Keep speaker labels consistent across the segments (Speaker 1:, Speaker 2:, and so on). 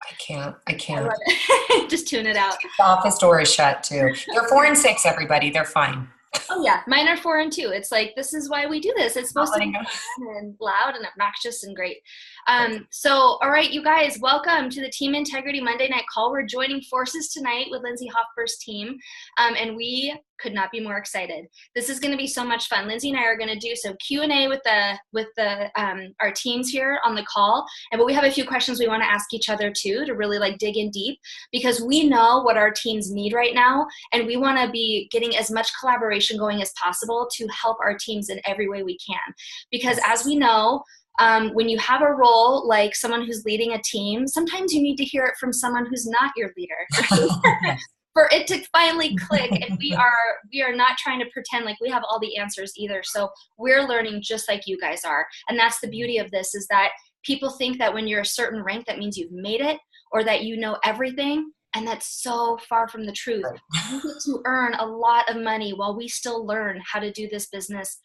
Speaker 1: I
Speaker 2: I
Speaker 1: can't.
Speaker 2: love it. Just tune it out.
Speaker 1: The office door is shut too. They're 4 and 6, everybody. They're fine.
Speaker 2: Oh yeah, mine are 4 and 2. It's like this is why we do this. It's
Speaker 1: Not
Speaker 2: supposed to
Speaker 1: letting
Speaker 2: be
Speaker 1: go.
Speaker 2: fun and loud and obnoxious and great. So all right, you guys, welcome to the Team Integrity Monday Night Call. We're joining forces tonight with Lindsay Hofber's team, and we could not be more excited. This is going to be so much fun. Lindsay and I are going to do some Q&A with the our teams here on the call, but we have a few questions we want to ask each other too to really like dig in deep because we know what our teams need right now, and we want to be getting as much collaboration going as possible to help our teams in every way we can. Because as we know, when you have a role like someone who's leading a team, sometimes you need to hear it from someone who's not your leader. For it to finally click, and we are not trying to pretend like we have all the answers either. So we're learning just like you guys are, and that's the beauty of this, is that people think that when you're a certain rank that means you've made it or that you know everything, and that's so far from the truth. We get to earn a lot of money while we still learn how to do this business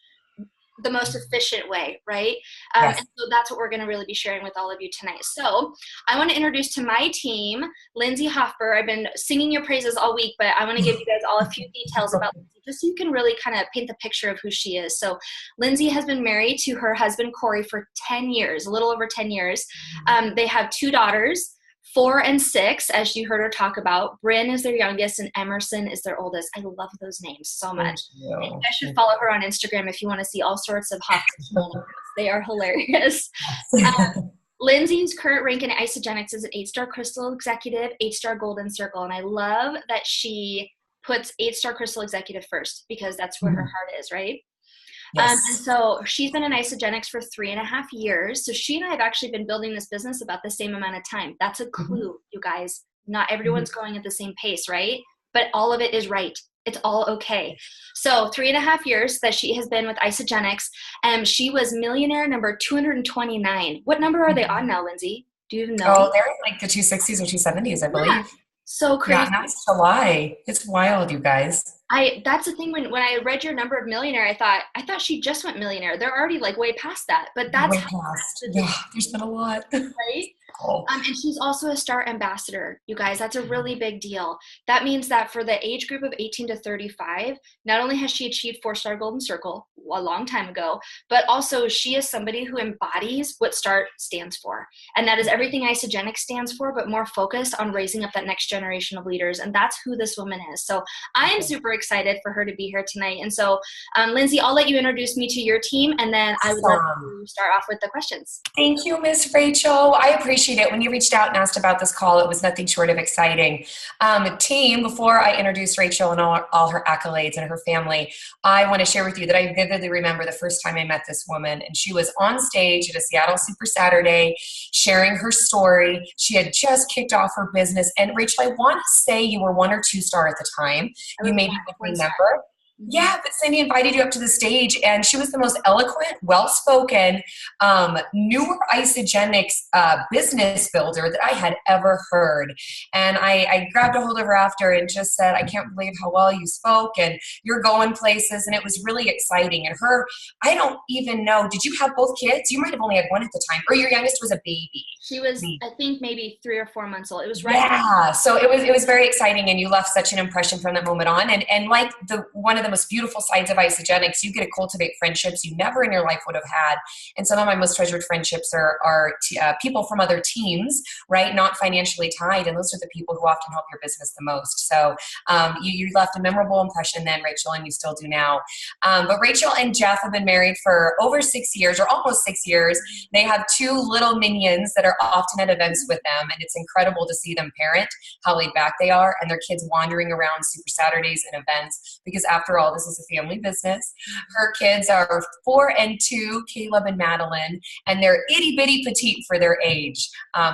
Speaker 2: the most efficient way, right? And
Speaker 1: Yes.
Speaker 2: so that's what we're going to really be sharing with all of you tonight. So I want to introduce to my team, Lindsay Hofber. I've been singing your praises all week, but I want to give you guys all a few details about Lindsay, just so you can really kind of paint the picture of who she is. So Lindsay has been married to her husband, Corey, for 10 years, a little over 10 years. They have 2 daughters, 4 and 6, as you heard her talk about. Bryn is their youngest, and Emerson is their oldest. I love those names so much. And you guys should follow her on Instagram if you want to see all sorts of hot moments. They are hilarious. Lindsay's current rank in Isogenics is an 8-star Crystal Executive, 8-star Golden Circle, and I love that she puts 8-star Crystal Executive first because that's where her heart is, right? And so she's been in Isogenics for 3.5 years. So she and I have actually been building this business about the same amount of time. That's a clue, you guys. Not everyone's going at the same pace, right? But all of it is right. It's all okay. So 3.5 years that she has been with Isogenics, and she was millionaire number 229. What number are they on now, Lindsay? Do you even know?
Speaker 1: Oh, they're in like the 260s or 270s, I believe.
Speaker 2: So
Speaker 1: Yeah,
Speaker 2: crazy.
Speaker 1: and that's July. It's wild, you guys.
Speaker 2: That's the thing, when I read your number of millionaire, I thought she just went millionaire. They're already like way past that, but that's
Speaker 1: Way
Speaker 2: how
Speaker 1: past. Yeah, there's been a lot.
Speaker 2: right?
Speaker 1: Cool.
Speaker 2: And she's also a star ambassador, you guys. That's a really big deal. That means that for the age group of 18 to 35, not only has she achieved 4-star Golden Circle a long time ago, but also she is somebody who embodies what STAR stands for. And that is everything Isogenics stands for, but more focused on raising up that next generation of leaders. And that's who this woman is. So I am super excited for her to be here tonight. And so, Lindsay, I'll let you introduce me to your team, and then I would love to start off with the questions.
Speaker 1: Thank you, Miss Rachel. I appreciate it. When you reached out and asked about this call, it was nothing short of exciting. Team, before I introduce Rachel and all her accolades and her family, I want to share with you that I vividly remember the first time I met this woman, and she was on stage at a Seattle Super Saturday sharing her story. She had just kicked off her business. And Rachel, I want to say you were 1 or 2-star at the time. You maybe would remember. Yeah, but Cindy invited you up to the stage, and she was the most eloquent, well-spoken, newer Isogenics business builder that I had ever heard. And I grabbed a hold of her after and just said, I can't believe how well you spoke, and you're going places, and it was really exciting. And her, I don't even know, did you have both kids? You might have only had one at the time, or your youngest was a baby.
Speaker 2: She was, I think, maybe 3 or 4 months old. It was right.
Speaker 1: Yeah, so it was very exciting, and you left such an impression from that moment on. And like one of the most beautiful sides of Isogenics, you get to cultivate friendships you never in your life would have had. And some of my most treasured friendships are people from other teams, right? Not financially tied, and those are the people who often help your business the most. So you left a memorable impression then, Rachel, and you still do now. But Rachel and Jeff have been married for over 6 years, or almost 6 years. They have 2 little minions that are often at events with them, and it's incredible to see them parent, how laid back they are, and their kids wandering around Super Saturdays and events, because after all, this is a family business. Her kids are 4 and 2, Caleb and Madeline, and they're itty bitty petite for their age.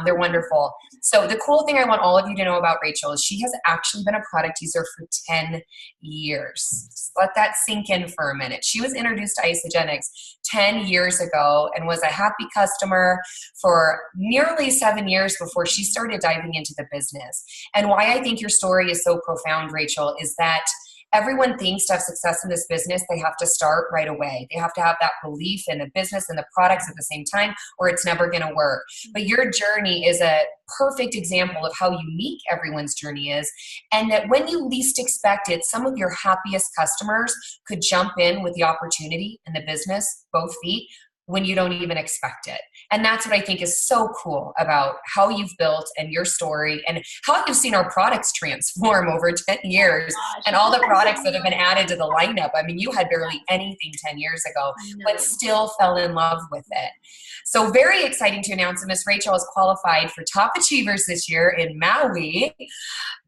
Speaker 1: They're wonderful. So the cool thing I want all of you to know about Rachel is she has actually been a product user for 10 years. Just let that sink in for a minute. She was introduced to Isogenics 10 years ago and was a happy customer for nearly 7 years before she started diving into the business. And why I think your story is so profound, Rachel, is that everyone thinks to have success in this business, they have to start right away. They have to have that belief in the business and the products at the same time, or it's never going to work. But your journey is a perfect example of how unique everyone's journey is. And that when you least expect it, some of your happiest customers could jump in with the opportunity in the business, both feet, when you don't even expect it. And that's what I think is so cool about how you've built and your story and how you've seen our products transform over 10 years and all the products that have been added to the lineup. I mean, you had barely anything 10 years ago, but still fell in love with it. So very exciting to announce that Miss Rachel is qualified for Top Achievers this year in Maui.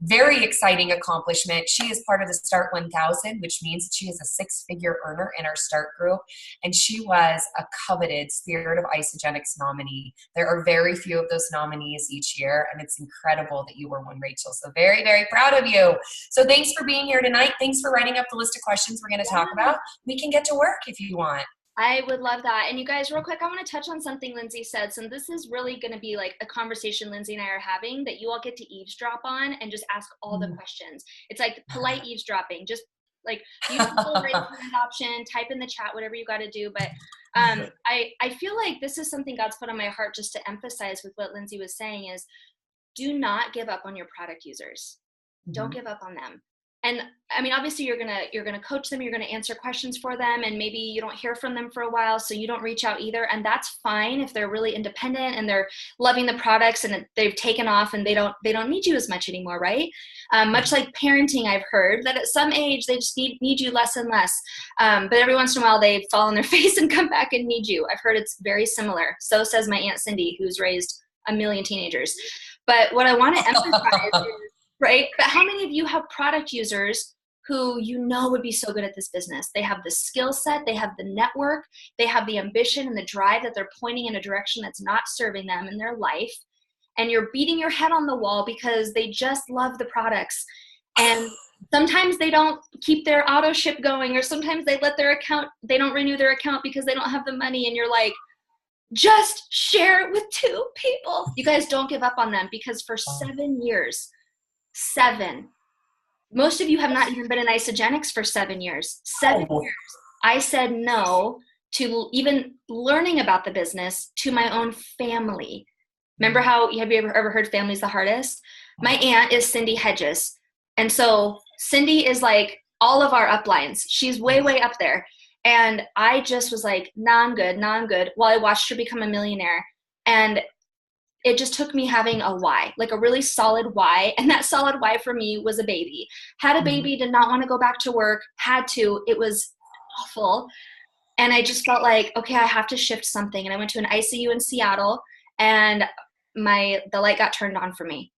Speaker 1: Very exciting accomplishment. She is part of the Start 1000, which means that she is a 6-figure earner in our Start group. And she was a coveted Spirit of Isagenix nominee. There are very few of those nominees each year, and it's incredible that you were one, Rachel. So very, very proud of you. So thanks for being here tonight. Thanks for writing up the list of questions we're going to talk about. We can get to work if you want.
Speaker 2: I would love that. And you guys, real quick, I want to touch on something Lindsay said. So this is really going to be like a conversation Lindsay and I are having that you all get to eavesdrop on and just ask all the questions. It's like polite eavesdropping. Just like use the little raise hand option, type in the chat, whatever you got to do. But I feel like this is something God's put on my heart just to emphasize with what Lindsay was saying is do not give up on your product users. Don't give up on them. And I mean, obviously you're gonna coach them, you're gonna answer questions for them, and maybe you don't hear from them for a while, so you don't reach out either. And that's fine if they're really independent and they're loving the products and they've taken off and they don't need you as much anymore, right? Much like parenting, I've heard that at some age they just need you less and less. But every once in a while they fall on their face and come back and need you. I've heard it's very similar. So says my Aunt Cindy, who's raised a million teenagers. But what I want to emphasize is, right? But how many of you have product users who you know would be so good at this business? They have the skill set, they have the network, they have the ambition and the drive that they're pointing in a direction that's not serving them in their life. And you're beating your head on the wall because they just love the products. And sometimes they don't keep their auto ship going, or sometimes they don't renew their account because they don't have the money. And you're like, just share it with 2 people. You guys don't give up on them, because for 7 years, 7. Most of you have not even been in Isagenix for 7 years. 7 years. I said no to even learning about the business to my own family. Remember have you ever heard family's the hardest? My aunt is Cindy Hedges. And so Cindy is like all of our uplines. She's way, way up there. And I just was like, nah, I'm good. While I watched her become a millionaire. And it just took me having a why, like a really solid why. And that solid why for me was a baby. Had a baby, did not want to go back to work, had to. It was awful. And I just felt like, okay, I have to shift something. And I went to an ICU in Seattle, and the light got turned on for me.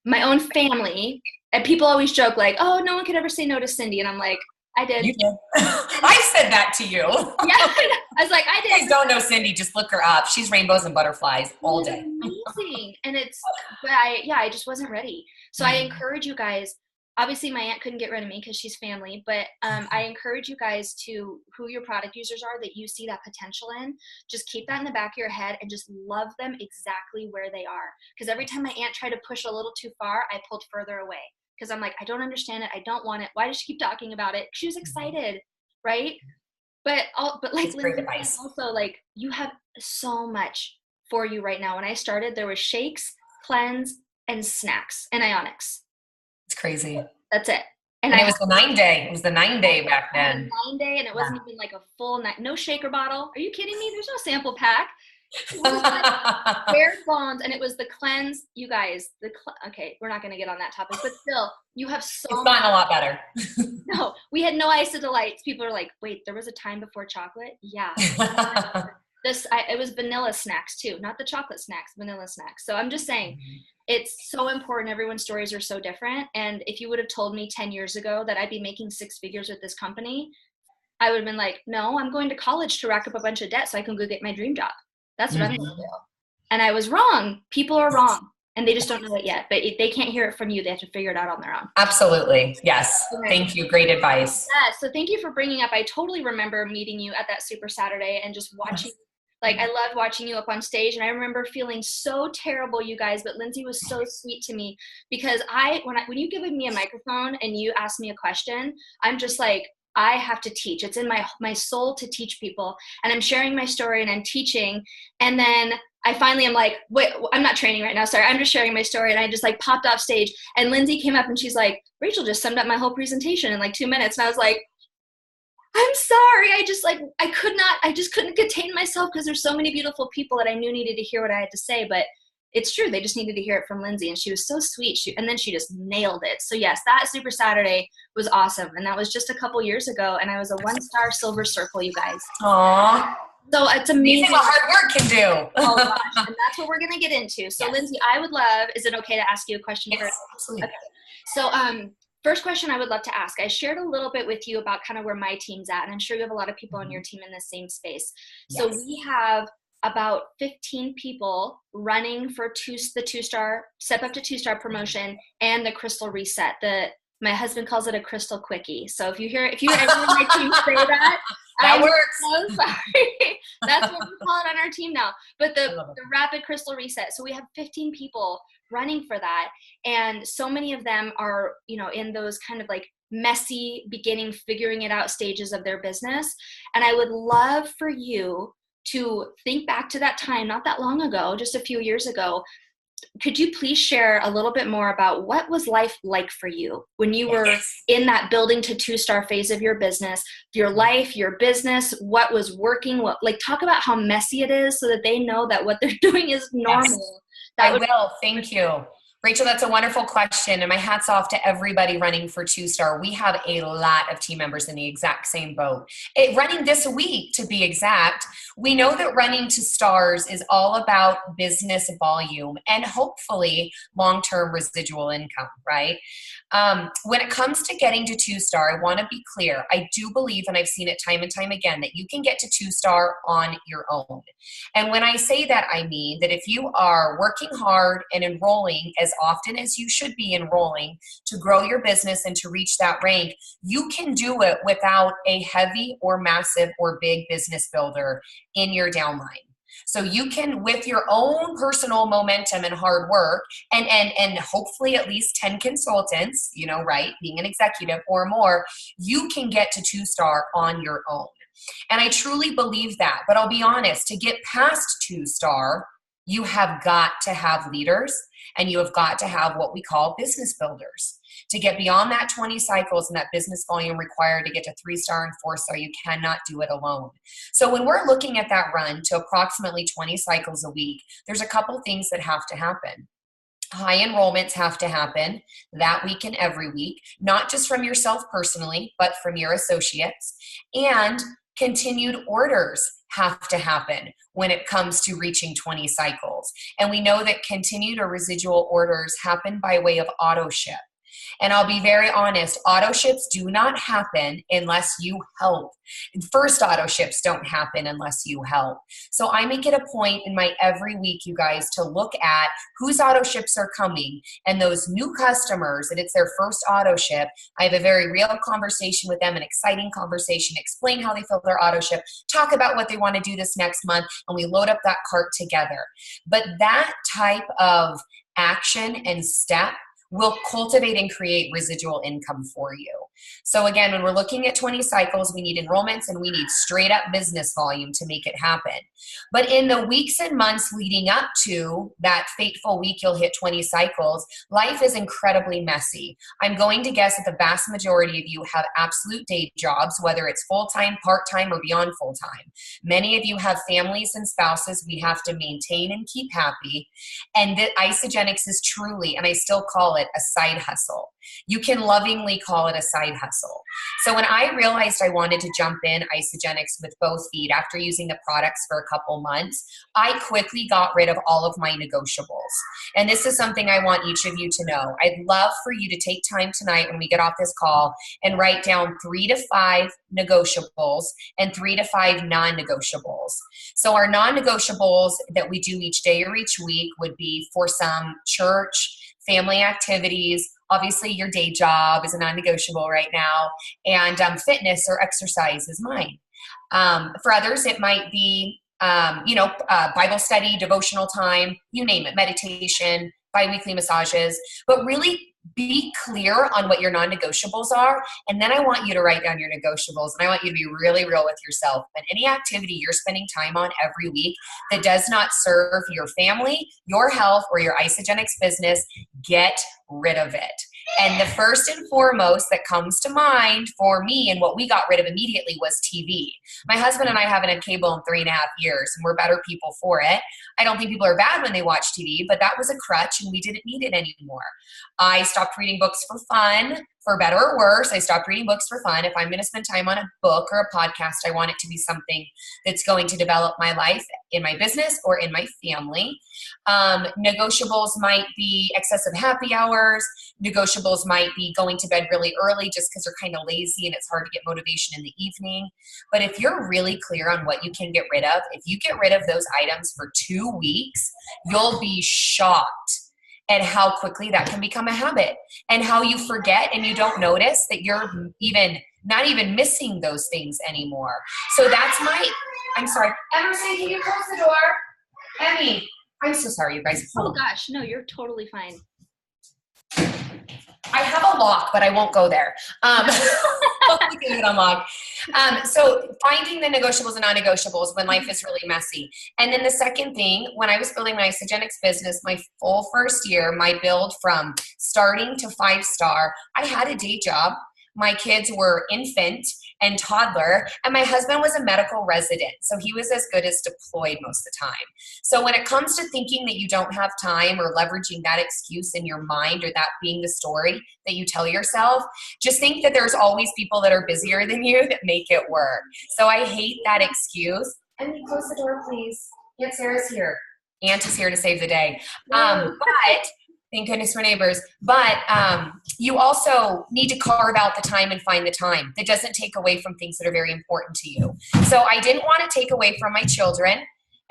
Speaker 2: My own family, and people always joke like, oh, no one could ever say no to Cindy. And I'm like, I did.
Speaker 1: You did. I said that to you.
Speaker 2: Yeah, I was like, I did.
Speaker 1: You guys don't know Cindy, just look her up. She's rainbows and butterflies all day.
Speaker 2: Amazing. And I just wasn't ready. So I encourage you guys, obviously my aunt couldn't get rid of me because she's family, but I encourage you guys to, who your product users are that you see that potential in, just keep that in the back of your head and just love them exactly where they are. Because every time my aunt tried to push a little too far, I pulled further away. Because I'm like, I don't understand it. I don't want it. Why does she keep talking about it? She was excited, right? But like Lindsay, also like you have so much for you right now. When I started, there was shakes, cleanse, and snacks, and Ionics.
Speaker 1: It's crazy.
Speaker 2: That's it.
Speaker 1: And it was the 9-day. It was the 9-day back then.
Speaker 2: 9-day, and it wasn't even like a full night. No shaker bottle. Are you kidding me? There's no sample pack. Bare bones, and it was the cleanse. You guys, okay, we're not going to get on that topic, but still, you have so.
Speaker 1: It's gotten a lot better.
Speaker 2: No, we had no Isodelights. People are like, wait, there was a time before chocolate? Yeah. It was vanilla snacks too, not the chocolate snacks, vanilla snacks. So I'm just saying, it's so important. Everyone's stories are so different. And if you would have told me 10 years ago that I'd be making 6 figures with this company, I would have been like, no, I'm going to college to rack up a bunch of debt so I can go get my dream job. That's what I'm going to do. And I was wrong. People are wrong, and they just don't know it yet. But if they can't hear it from you, they have to figure it out on their own.
Speaker 1: Absolutely. Yes. Okay. Thank you. Great advice.
Speaker 2: Yeah. So thank you for bringing up. I totally remember meeting you at that Super Saturday and just watching Like, I loved watching you up on stage, and I remember feeling so terrible, you guys, but Lindsay was so sweet to me because when you give me a microphone and you ask me a question, I'm just like, I have to teach. It's in my soul to teach people, and I'm sharing my story and I'm teaching. And then I finally am like, wait, I'm not training right now. Sorry. I'm just sharing my story. And I just like popped off stage, and Lindsay came up and she's like, Rachel just summed up my whole presentation in like 2 minutes. And I was like, I'm sorry. I just couldn't contain myself because there's so many beautiful people that I knew needed to hear what I had to say. But it's true. They just needed to hear it from Lindsay, and she was so sweet. And then she just nailed it. So yes, that Super Saturday was awesome. And that was just a couple years ago. And I was a 1-star Silver Circle, you guys.
Speaker 1: Aww.
Speaker 2: So it's amazing
Speaker 1: what hard work can do.
Speaker 2: Oh gosh, and that's what we're going to get into. So yes. Lindsay, I would love, is it okay to ask you a question
Speaker 1: yes,
Speaker 2: first?
Speaker 1: Absolutely.
Speaker 2: Okay. So first question I would love to ask, I shared a little bit with you about kind of where my team's at, and I'm sure you have a lot of people on your team in the same space. So yes. We have about 15 people running for the 2-star, step up to 2-star promotion and the Crystal Reset. My husband calls it a Crystal Quickie. So if you hear anyone on my team say that,
Speaker 1: that works.
Speaker 2: So sorry. That's what we call it on our team now. But the Rapid Crystal Reset. So we have 15 people running for that. And so many of them are, in those kind of like messy beginning, figuring it out stages of their business. And I would love for you to think back to that time, not that long ago, just a few years ago. Could you please share a little bit more about what was life like for you when you were in that building to 2-star phase of your business, your life, your business, what was working, talk about how messy it is so that they know that what they're doing is normal.
Speaker 1: Yes. Thank you. Rachel, that's a wonderful question. And my hat's off to everybody running for 2-star. We have a lot of team members in the exact same boat. Running this week, to be exact, we know that running to stars is all about business volume and hopefully long-term residual income, right? When it comes to getting to 2-star, I want to be clear. I do believe, and I've seen it time and time again, that you can get to 2-star on your own. And when I say that, I mean that if you are working hard and enrolling as often as you should be enrolling to grow your business and to reach that rank, you can do it without a heavy or massive or big business builder in your downline. So you can, with your own personal momentum and hard work, and hopefully at least 10 consultants, right, being an executive or more, you can get to 2-star on your own. And I truly believe that. But I'll be honest, to get past 2-star, you have got to have leaders, and you have got to have what we call business builders. To get beyond that 20 cycles and that business volume required to get to 3-star and 4-star, you cannot do it alone. So when we're looking at that run to approximately 20 cycles a week, there's a couple things that have to happen. High enrollments have to happen that week and every week, not just from yourself personally, but from your associates. And continued orders have to happen when it comes to reaching 20 cycles. And we know that continued or residual orders happen by way of auto ship. And I'll be very honest, auto ships do not happen unless you help. First auto ships don't happen unless you help. So I make it a point in my every week, you guys, to look at whose auto ships are coming, and those new customers, and it's their first auto ship. I have a very real conversation with them, an exciting conversation, explain how they filled their auto ship, talk about what they want to do this next month, and we load up that cart together. But that type of action and step will cultivate and create residual income for you. So again, when we're looking at 20 cycles, we need enrollments and we need straight up business volume to make it happen. But in the weeks and months leading up to that fateful week, you'll hit 20 cycles, life is incredibly messy. I'm going to guess that the vast majority of you have absolute day jobs, whether it's full-time, part-time, or beyond full-time. Many of you have families and spouses we have to maintain and keep happy. And that Isagenix is truly, and I still call it, a side hustle. You can lovingly call it a side hustle. So when I realized I wanted to jump in Isagenix with both feet after using the products for a couple months, I quickly got rid of all of my negotiables. And this is something I want each of you to know. I'd love for you to take time tonight when we get off this call and write down 3 to 5 negotiables and 3 to 5 non-negotiables. So our non-negotiables that we do each day or each week would be for some church, family activities. Obviously, your day job is a non-negotiable right now, and fitness or exercise is mine. For others, it might be Bible study, devotional time, you name it, meditation, biweekly massages, but really be clear on what your non-negotiables are. And then I want you to write down your negotiables, and I want you to be really real with yourself. And any activity you're spending time on every week that does not serve your family, your health, or your Isagenix business, get rid of it. And the first and foremost that comes to mind for me, and what we got rid of immediately, was TV. My husband and I haven't had cable in 3.5 years, and we're better people for it. I don't think people are bad when they watch TV, but that was a crutch, and we didn't need it anymore. I stopped reading books for fun, for better or worse. I stopped reading books for fun. If I'm going to spend time on a book or a podcast, I want it to be something that's going to develop my life in my business or in my family. Negotiables might be excessive happy hours. Negotiables might be going to bed really early just because you're kind of lazy and it's hard to get motivation in the evening. But if you're really clear on what you can get rid of, if you get rid of those items for 2 weeks, you'll be shocked at how quickly that can become a habit, and how you forget and you don't notice that you're not even missing those things anymore. So I'm sorry. Emerson, can you close the door? Emmy, I'm so sorry, you guys.
Speaker 2: Oh gosh, no, you're totally fine.
Speaker 1: I have a lock, but I won't go there. We can unlock. So finding the negotiables and non-negotiables when life is really messy. And then the second thing, when I was building my Isagenix business, my full first year, my build from starting to 5-star, I had a day job. My kids were infant and toddler, and my husband was a medical resident. So he was as good as deployed most of the time. So when it comes to thinking that you don't have time or leveraging that excuse in your mind, or that being the story that you tell yourself, just think that there's always people that are busier than you that make it work. So I hate that excuse. And you close the door, please. Aunt Sarah's here. Aunt is here to save the day. But thank goodness we're neighbors. But you also need to carve out the time and find the time that doesn't take away from things that are very important to you. So I didn't want to take away from my children,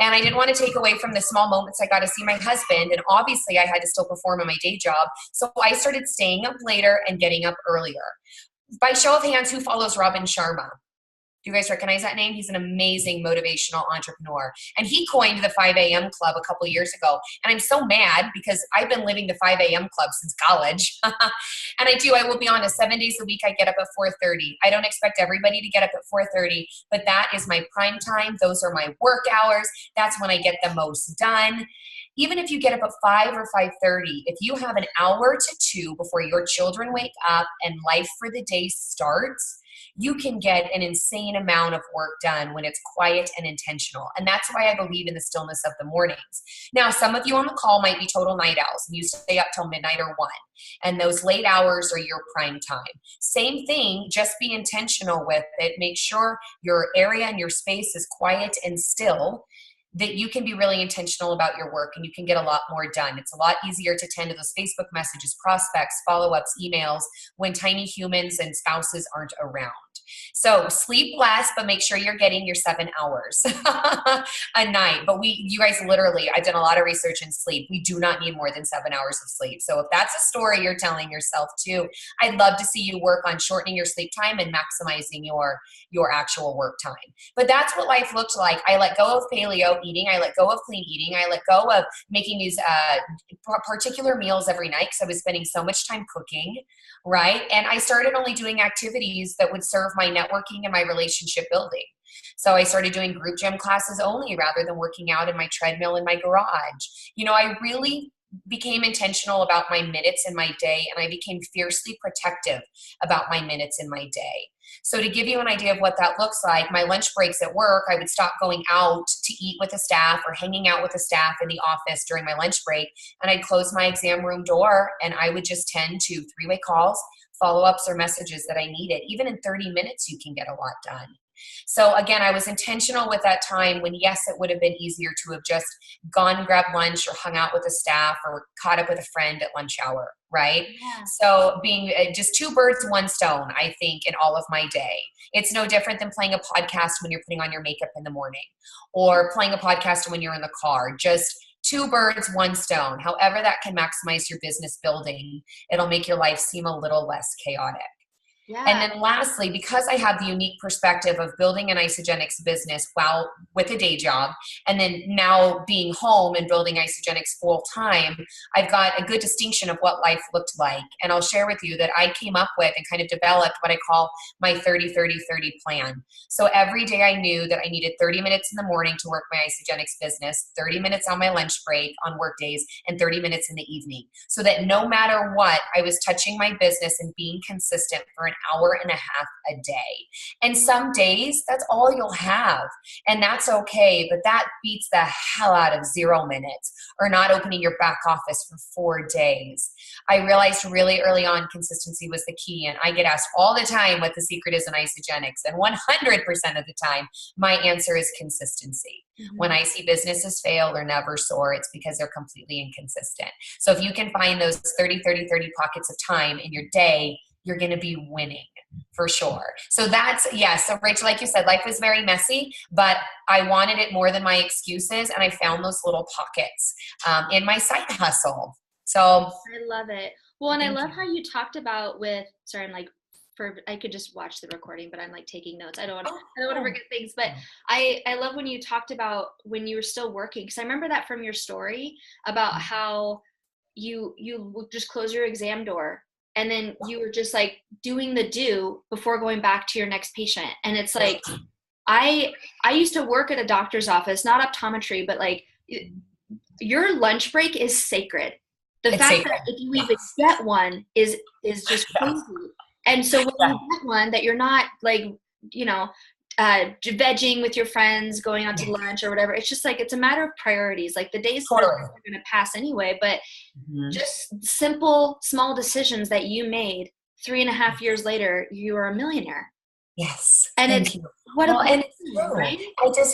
Speaker 1: and I didn't want to take away from the small moments I got to see my husband. And obviously I had to still perform in my day job. So I started staying up later and getting up earlier. By show of hands, who follows Robin Sharma? Do you guys recognize that name? He's an amazing motivational entrepreneur. And he coined the 5 a.m. club a couple years ago. And I'm so mad because I've been living the 5 a.m. club since college. And I will be honest, 7 days a week I get up at 4:30. I don't expect everybody to get up at 4:30, but that is my prime time. Those are my work hours. That's when I get the most done. Even if you get up at 5 or 5:30, if you have an hour to 2 before your children wake up and life for the day starts, you can get an insane amount of work done when it's quiet and intentional. And that's why I believe in the stillness of the mornings. Now, some of you on the call might be total night owls and you stay up till midnight or 1. And those late hours are your prime time. Same thing, just be intentional with it. Make sure your area and your space is quiet and still, that you can be really intentional about your work and you can get a lot more done. It's a lot easier to tend to those Facebook messages, prospects, follow-ups, emails when tiny humans and spouses aren't around. So sleep less, but make sure you're getting your 7 hours a night. But you guys literally, I've done a lot of research in sleep. We do not need more than 7 hours of sleep. So if that's a story you're telling yourself too, I'd love to see you work on shortening your sleep time and maximizing your actual work time. But that's what life looked like. I let go of paleo eating. I let go of clean eating. I let go of making these particular meals every night because I was spending so much time cooking, right? And I started only doing activities that would serve my networking and my relationship building. So I started doing group gym classes only rather than working out in my treadmill in my garage. I really became intentional about my minutes in my day, and I became fiercely protective about my minutes in my day. So to give you an idea of what that looks like, my lunch breaks at work, I would stop going out to eat with the staff or hanging out with the staff in the office during my lunch break, and I'd close my exam room door and I would just tend to 3-way calls, follow-ups, or messages that I needed. Even in 30 minutes, you can get a lot done. So again, I was intentional with that time when, yes, it would have been easier to have just gone and grabbed lunch or hung out with the staff or caught up with a friend at lunch hour, right? Yeah. So being just 2 birds, 1 stone, I think, in all of my day. It's no different than playing a podcast when you're putting on your makeup in the morning or playing a podcast when you're in the car. Just 2 birds, 1 stone. However that can maximize your business building, it'll make your life seem a little less chaotic. And
Speaker 2: Yeah.
Speaker 1: then lastly, because I have the unique perspective of building an Isogenics business while with a day job, and then now being home and building Isogenics full time, I've got a good distinction of what life looked like. And I'll share with you that I came up with and kind of developed what I call my 30-30-30 plan. So every day I knew that I needed 30 minutes in the morning to work my Isogenics business, 30 minutes on my lunch break on work days, and 30 minutes in the evening. So that no matter what, I was touching my business and being consistent for an hour and a half a day. And some days that's all you'll have, and that's okay, but that beats the hell out of 0 minutes or not opening your back office for 4 days. I realized really early on consistency was the key, and I get asked all the time what the secret is in Isogenics, and 100% of the time my answer is consistency. When I see businesses fail or never soar, it's because they're completely inconsistent. So if you can find those 30-30-30 pockets of time in your day, you're going to be winning for sure. So that's, yes. So Rachel, like you said, life was very messy, but I wanted it more than my excuses. And I found those little pockets in my side hustle. So
Speaker 2: I love it. Well, and I love how you talked about sorry, I'm like, I could just watch the recording, but I'm like taking notes. I don't want to forget things, but I love when you talked about when you were still working. Cause I remember that from your story about how you would just close your exam door and then you were just like doing the do before going back to your next patient. And it's like, I used to work at a doctor's office, not optometry, but like your lunch break is sacred. The fact that if you even get one is just crazy. And so when you get one that you're not like, vegging with your friends, going out to lunch or whatever, it's just like, it's a matter of priorities. Like the days are going to pass anyway, but just simple, small decisions that you made 3.5 years later, you are a millionaire.
Speaker 1: yes.
Speaker 2: And
Speaker 1: Thank
Speaker 2: it's
Speaker 1: you.
Speaker 2: what
Speaker 1: Well,
Speaker 2: a
Speaker 1: and it's true.
Speaker 2: right?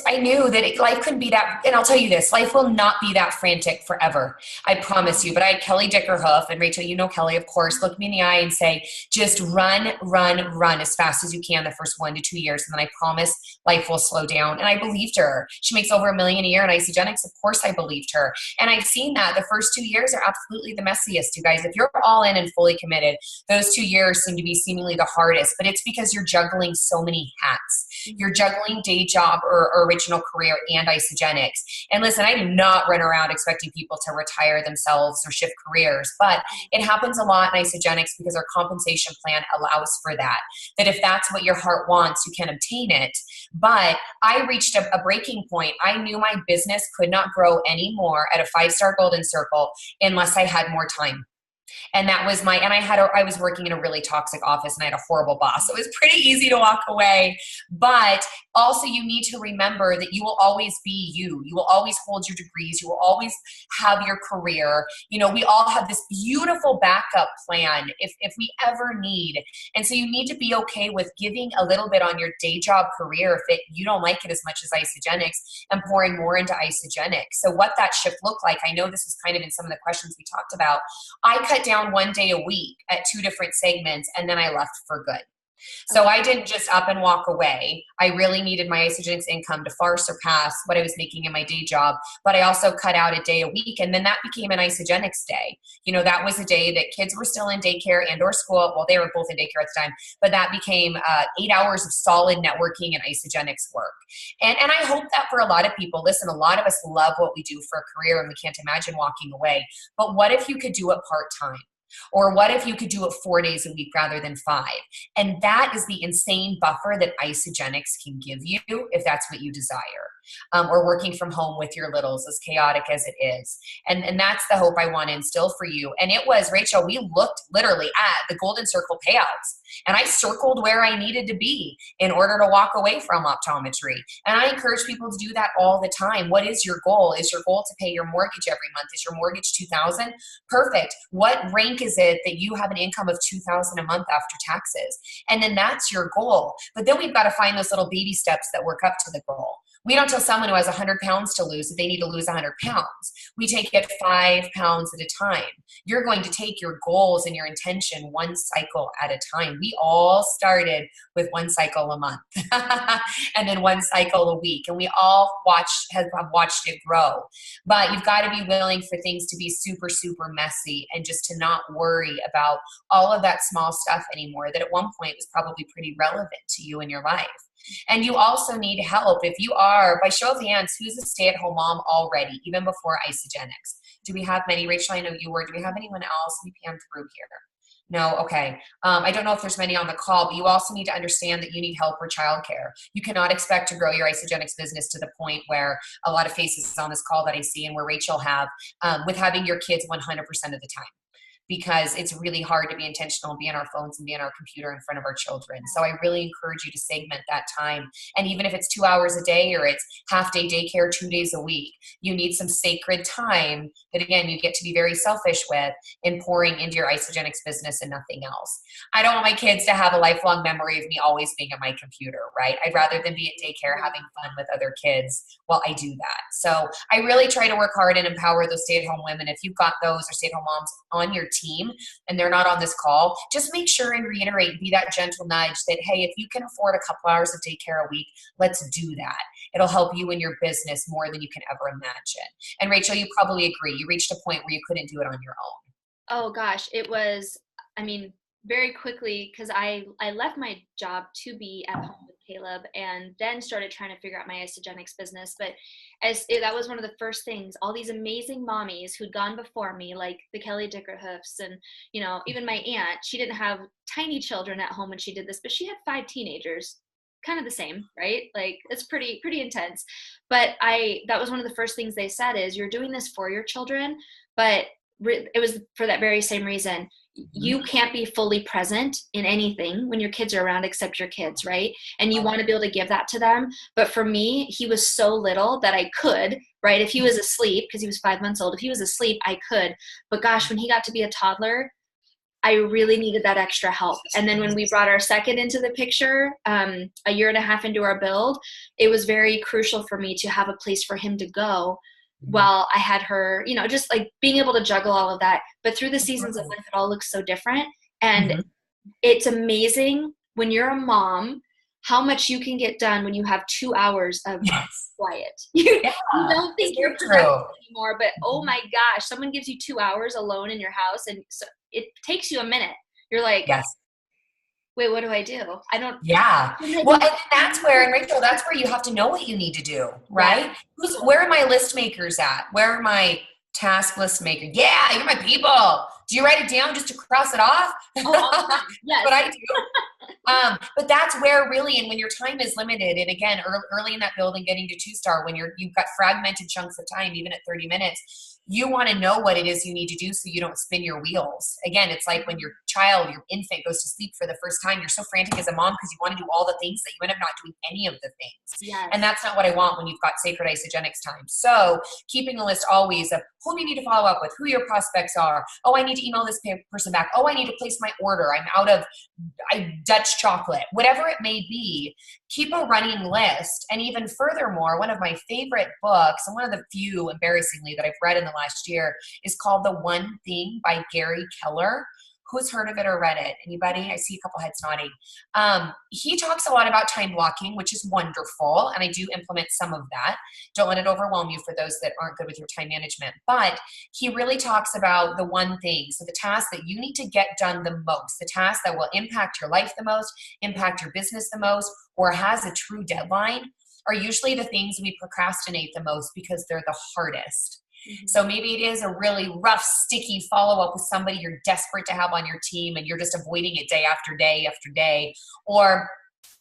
Speaker 1: I knew that life couldn't be that, and I'll tell you this, life will not be that frantic forever. I promise you. But I had Kelly Dickerhoof, and Rachel, you know Kelly, of course, look me in the eye and say, just run as fast as you can the first 1 to 2 years. And then I promise life will slow down. And I believed her. She makes over $1 million a year in Isogenics. Of course I believed her. And I've seen that the first 2 years are absolutely the messiest, you guys. If you're all in and fully committed, those 2 years seem to be seemingly the hardest, but it's because you're juggling so many hats. You're juggling day job or original career and Isogenics. And listen, I do not run around expecting people to retire themselves or shift careers, but it happens a lot in Isogenics because our compensation plan allows for that. That if that's what your heart wants, you can obtain it. But I reached a breaking point. I knew my business could not grow anymore at a 5-star Golden Circle unless I had more time. And that was I was working in a really toxic office and I had a horrible boss. So it was pretty easy to walk away. But also you need to remember that you will always be you. You will always hold your degrees. You will always have your career. You know, we all have this beautiful backup plan if we ever need. And so you need to be okay with giving a little bit on your day job career if you don't like it as much as Isogenics and pouring more into Isogenics. So what that shift looked like, I know this was kind of in some of the questions we talked about. I cut down 1 day a week at 2 different segments, and then I left for good. So I didn't just up and walk away. I really needed my Isogenics income to far surpass what I was making in my day job. But I also cut out a day a week, and then that became an Isogenics day. You know, that was a day that kids were still in daycare and or school. Well, they were both in daycare at the time, but that became 8 hours of solid networking and Isogenics work. And I hope that for a lot of people, listen, a lot of us love what we do for a career and we can't imagine walking away. But what if you could do it part-time? Or what if you could do it 4 days a week rather than 5? And that is the insane buffer that Isogenics can give you if that's what you desire. Or working from home with your littles, as chaotic as it is. And that's the hope I want to instill for you. And it was, Rachel, we looked literally at the Golden Circle payouts. And I circled where I needed to be in order to walk away from optometry. And I encourage people to do that all the time. What is your goal? Is your goal to pay your mortgage every month? Is your mortgage $2,000? Perfect. What rank is it that you have an income of $2,000 a month after taxes? And then that's your goal. But then we've got to find those little baby steps that work up to the goal. We don't tell someone who has 100 pounds to lose that they need to lose 100 pounds. We take it 5 pounds at a time. You're going to take your goals and your intention one cycle at a time. We all started with one cycle a month and then one cycle a week. And we all have watched it grow. But you've got to be willing for things to be super, super messy and just to not worry about all of that small stuff anymore that at one point was probably pretty relevant to you in your life. And you also need help. If you are, by show of hands, who's a stay-at-home mom already, even before Isagenix? Do we have many? Rachel, I know you were. Do we have anyone else? Let me pan through here. No? Okay. I don't know if there's many on the call, but you also need to understand that you need help for childcare. You cannot expect to grow your Isagenix business to the point where a lot of faces on this call that I see and where Rachel have with having your kids 100% of the time. Because it's really hard to be intentional and be on our phones and be on our computer in front of our children. So I really encourage you to segment that time. And even if it's 2 hours a day or it's half day daycare 2 days a week, you need some sacred time that, again, you get to be very selfish with in pouring into your Isagenix business and nothing else. I don't want my kids to have a lifelong memory of me always being at my computer, right? I'd rather than be at daycare having fun with other kids while I do that. So I really try to work hard and empower those stay-at-home women. If you've got those or stay-at-home moms on your team and they're not on this call, just make sure and reiterate, be that gentle nudge that, hey, if you can afford a couple hours of daycare a week, let's do that. It'll help you in your business more than you can ever imagine. And Rachel, you probably agree. You reached a point where you couldn't do it on your own.
Speaker 2: Oh gosh, it was, very quickly, because I left my job to be at home with Caleb and then started trying to figure out my Isagenix business. But that was one of the first things, all these amazing mommies who'd gone before me, like the Kelly Dickerhoofs and, even my aunt, she didn't have tiny children at home when she did this, but she had 5 teenagers, kind of the same, right? Like it's pretty intense. But that was one of the first things they said is, you're doing this for your children, but it was for that very same reason. You can't be fully present in anything when your kids are around except your kids, right? And you want to be able to give that to them. But for me, he was so little that I could, right? If he was asleep, because he was 5 months old, if he was asleep, I could. But gosh, when he got to be a toddler, I really needed that extra help. And then when we brought our second into the picture, a year and a half into our build, it was very crucial for me to have a place for him to go while I had her, just like being able to juggle all of that. But through the seasons of life, it all looks so different. And it's amazing when you're a mom, how much you can get done when you have 2 hours of quiet. You don't think you're productive anymore, but oh my gosh, someone gives you 2 hours alone in your house and so it takes you a minute. You're like, wait, what do I do? I don't.
Speaker 1: Yeah. Well, and that's where, and Rachel, that's where you have to know what you need to do, right? Where are my list makers at? Where are my task list makers? Yeah, you're my people. Do you write it down just to cross it off?
Speaker 2: Oh, yes.
Speaker 1: But I do. But that's where really, and when your time is limited, and again, early in that building, getting to 2-star, when you've got fragmented chunks of time, even at 30 minutes, you want to know what it is you need to do so you don't spin your wheels. Again, it's like when your infant goes to sleep for the first time, you're so frantic as a mom because you want to do all the things that you end up not doing any of the things.
Speaker 2: Yes.
Speaker 1: And that's not what I want when you've got sacred Isagenix time. So keeping a list always of who you need to follow up with, who your prospects are. Oh, I need to email this person back. Oh, I need to place my order. I'm out of Dutch chocolate, whatever it may be. Keep a running list. And even furthermore, one of my favorite books, and one of the few, embarrassingly, that I've read in the last year is called The One Thing by Gary Keller. Who's heard of it or read it? Anybody? I see a couple heads nodding. He talks a lot about time blocking, which is wonderful, and I do implement some of that. Don't let it overwhelm you for those that aren't good with your time management. But he really talks about the one thing, so the task that you need to get done the most, the task that will impact your life the most, impact your business the most, or has a true deadline, are usually the things we procrastinate the most because they're the hardest. So maybe it is a really rough, sticky follow-up with somebody you're desperate to have on your team and you're just avoiding it day after day after day, or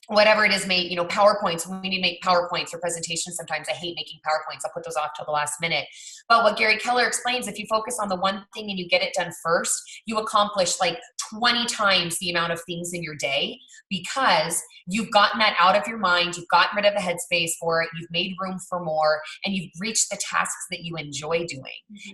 Speaker 1: whatever it is, PowerPoints. We need to make PowerPoints or presentations sometimes. I hate making PowerPoints. I'll put those off till the last minute. But what Gary Keller explains, if you focus on the one thing and you get it done first, you accomplish like 20 times the amount of things in your day because you've gotten that out of your mind. You've gotten rid of the headspace for it. You've made room for more, and you've reached the tasks that you enjoy doing.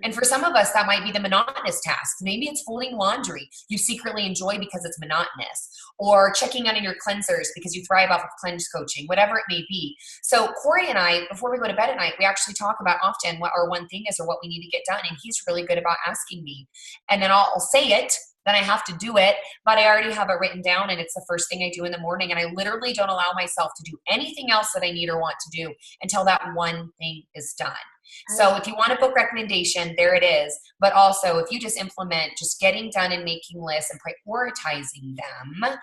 Speaker 1: And for some of us, that might be the monotonous tasks. Maybe it's folding laundry you secretly enjoy because it's monotonous, or checking on your cleansers because you thrive off of cleanse coaching, whatever it may be. So Corey and I, before we go to bed at night, we actually talk about often what our one thing is or what we need to get done. And he's really good about asking me. And then I'll say it, then I have to do it, but I already have it written down, and it's the first thing I do in the morning. And I literally don't allow myself to do anything else that I need or want to do until that one thing is done. So if you want a book recommendation, there it is. But also, if you just implement just getting done and making lists and prioritizing them,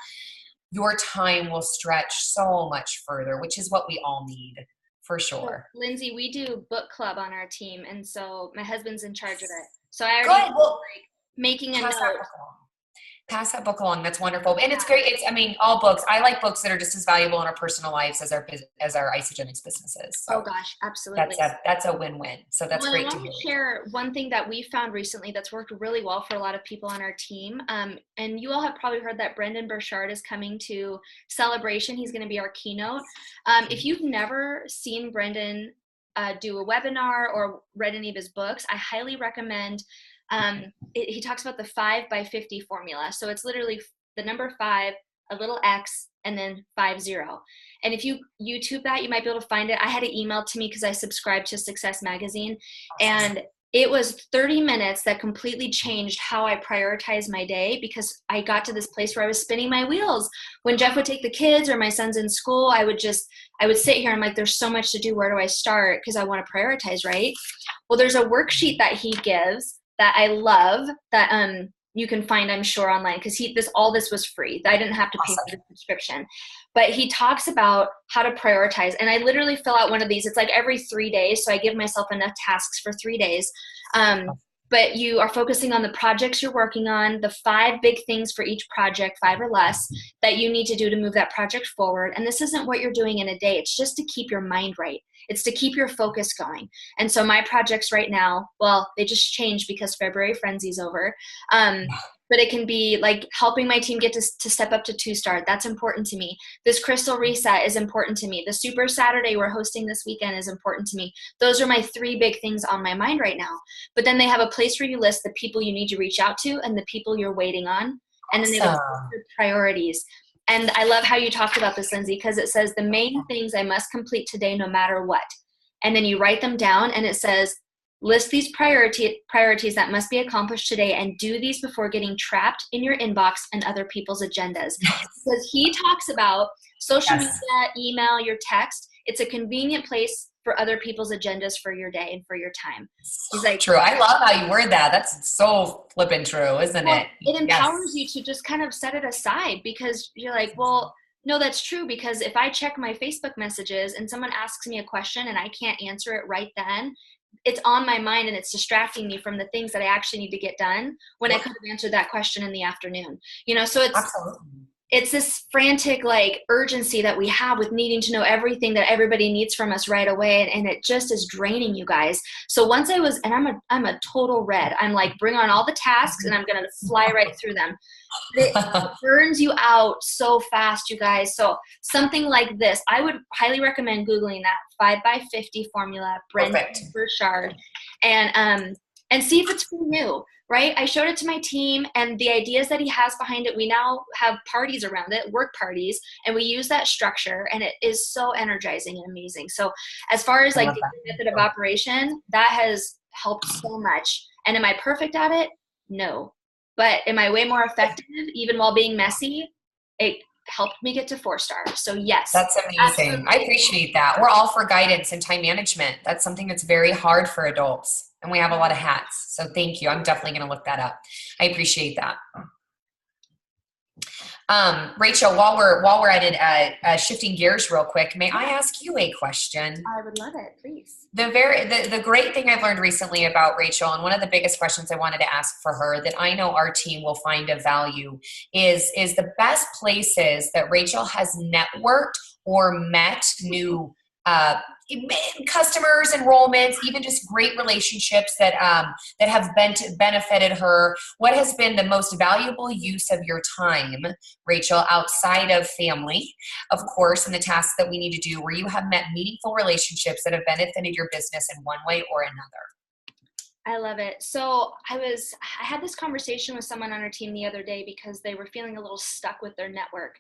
Speaker 1: your time will stretch so much further, which is what we all need for sure.
Speaker 2: So, Lindsay, we do book club on our team, and so my husband's in charge of it. So I already making a note.
Speaker 1: Pass that book along. That's wonderful. And it's great. All books. I like books that are just as valuable in our personal lives as our Isogenics businesses. So
Speaker 2: oh gosh, absolutely.
Speaker 1: That's a win-win. So that's great to hear.
Speaker 2: I want to share one thing that we found recently that's worked really well for a lot of people on our team. And you all have probably heard that Brendan Burchard is coming to Celebration. He's going to be our keynote. If you've never seen Brendan do a webinar or read any of his books, I highly recommend. He talks about the 5x50 formula. So it's literally the number 5, a little X, and then 50. And if you YouTube that, you might be able to find it. I had it emailed to me because I subscribed to Success Magazine, and it was 30 minutes that completely changed how I prioritize my day, because I got to this place where I was spinning my wheels. When Jeff would take the kids or my son's in school, I would sit here and I'm like, there's so much to do. Where do I start? Because I want to prioritize, right? Well, there's a worksheet that he gives that I love that you can find, I'm sure, online, because all this was free. I didn't have to pay for the subscription. But he talks about how to prioritize. And I literally fill out one of these. It's like every 3 days. So I give myself enough tasks for 3 days. But you are focusing on the projects you're working on, the 5 big things for each project, 5 or less, that you need to do to move that project forward. And this isn't what you're doing in a day. It's just to keep your mind right. It's to keep your focus going. And so my projects right now, well, they just changed because February Frenzy's over. But it can be like helping my team get to step up to 2-star. That's important to me. This Crystal Reset is important to me. The Super Saturday we're hosting this weekend is important to me. Those are my 3 big things on my mind right now. But then they have a place where you list the people you need to reach out to and the people you're waiting on. And then they have priorities. And I love how you talked about this, Lindsay, because it says the main things I must complete today no matter what. And then you write them down and it says, list these priorities that must be accomplished today and do these before getting trapped in your inbox and other people's agendas. Because he talks about social media, email, your text. It's a convenient place for other people's agendas for your day and for your time. He's like,
Speaker 1: true. I love how you word that. That's so flippin' true, isn't it?
Speaker 2: It empowers you to just kind of set it aside, because you're like, well, no, that's true, because if I check my Facebook messages and someone asks me a question and I can't answer it right then, it's on my mind and it's distracting me from the things that I actually need to get done when I could have answered that question in the afternoon. So it's this frantic urgency that we have with needing to know everything that everybody needs from us right away, and it just is draining you guys. So once I'm a total red. I'm like, bring on all the tasks and I'm going to fly right through them. It burns you out so fast, you guys. So something like this, I would highly recommend Googling that 5x50 formula, Brendan Burchard, and see if it's for you. Right? I showed it to my team, and the ideas that he has behind it, we now have parties around it, work parties, and we use that structure, and it is so energizing and amazing. So as far as the method of operation, that has helped so much. And am I perfect at it? No. But am I way more effective even while being messy? It helped me get to 4-star. So yes.
Speaker 1: That's amazing. Absolutely. I appreciate that. We're all for guidance and time management. That's something that's very hard for adults. And we have a lot of hats. So thank you. I'm definitely going to look that up. I appreciate that. Rachel, while we're at it, shifting gears real quick, may I ask you a question?
Speaker 2: I would love it, please.
Speaker 1: The great thing I've learned recently about Rachel, and one of the biggest questions I wanted to ask for her that I know our team will find of value is the best places that Rachel has networked or met new customers, enrollments, even just great relationships that that have benefited her? What has been the most valuable use of your time, Rachel, outside of family, of course, and the tasks that we need to do, where you have met meaningful relationships that have benefited your business in one way or another?
Speaker 2: I love it. So I had this conversation with someone on our team the other day because they were feeling a little stuck with their network.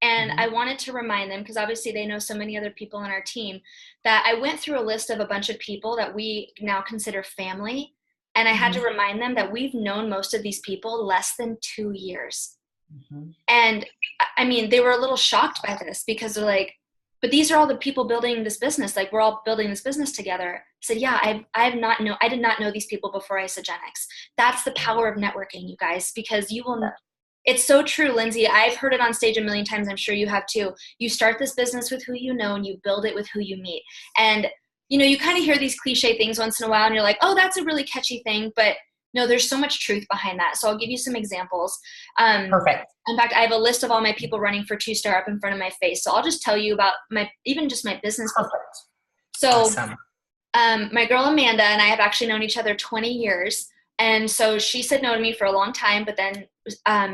Speaker 2: And I wanted to remind them, because obviously they know so many other people on our team, that I went through a list of a bunch of people that we now consider family. And I had to remind them that we've known most of these people less than 2 years. And I mean, they were a little shocked by this because they're like, but these are all the people building this business. Like, we're all building this business together. I said, yeah, I did not know these people before Isogenics. That's the power of networking, you guys, because you will, it's so true, Lindsay. I've heard it on stage a million times. I'm sure you have too. You start this business with who you know, and you build it with who you meet. And, you know, you kind of hear these cliche things once in a while and you're like, oh, that's a really catchy thing. But no, there's so much truth behind that. So I'll give you some examples.
Speaker 1: Perfect.
Speaker 2: In fact, I have a list of all my people running for 2-star up in front of my face. So I'll just tell you about even just my business.
Speaker 1: Perfect.
Speaker 2: So
Speaker 1: awesome.
Speaker 2: My girl Amanda and I have actually known each other 20 years. And so she said no to me for a long time, but then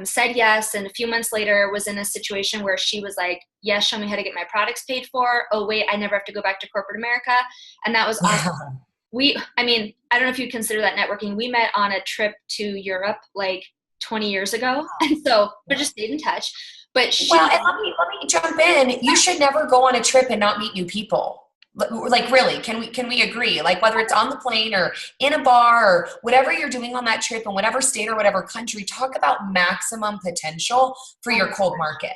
Speaker 2: said yes. And a few months later was in a situation where she was like, yes, show me how to get my products paid for. Oh, wait, I never have to go back to corporate America. And that was awesome. I mean, I don't know if you'd consider that networking. We met on a trip to Europe like 20 years ago. And so we just stayed in touch. But
Speaker 1: and let me jump in. You should never go on a trip and not meet new people. Like, really, can we agree? Like, whether it's on the plane or in a bar or whatever you're doing on that trip in whatever state or whatever country, talk about maximum potential for your cold market.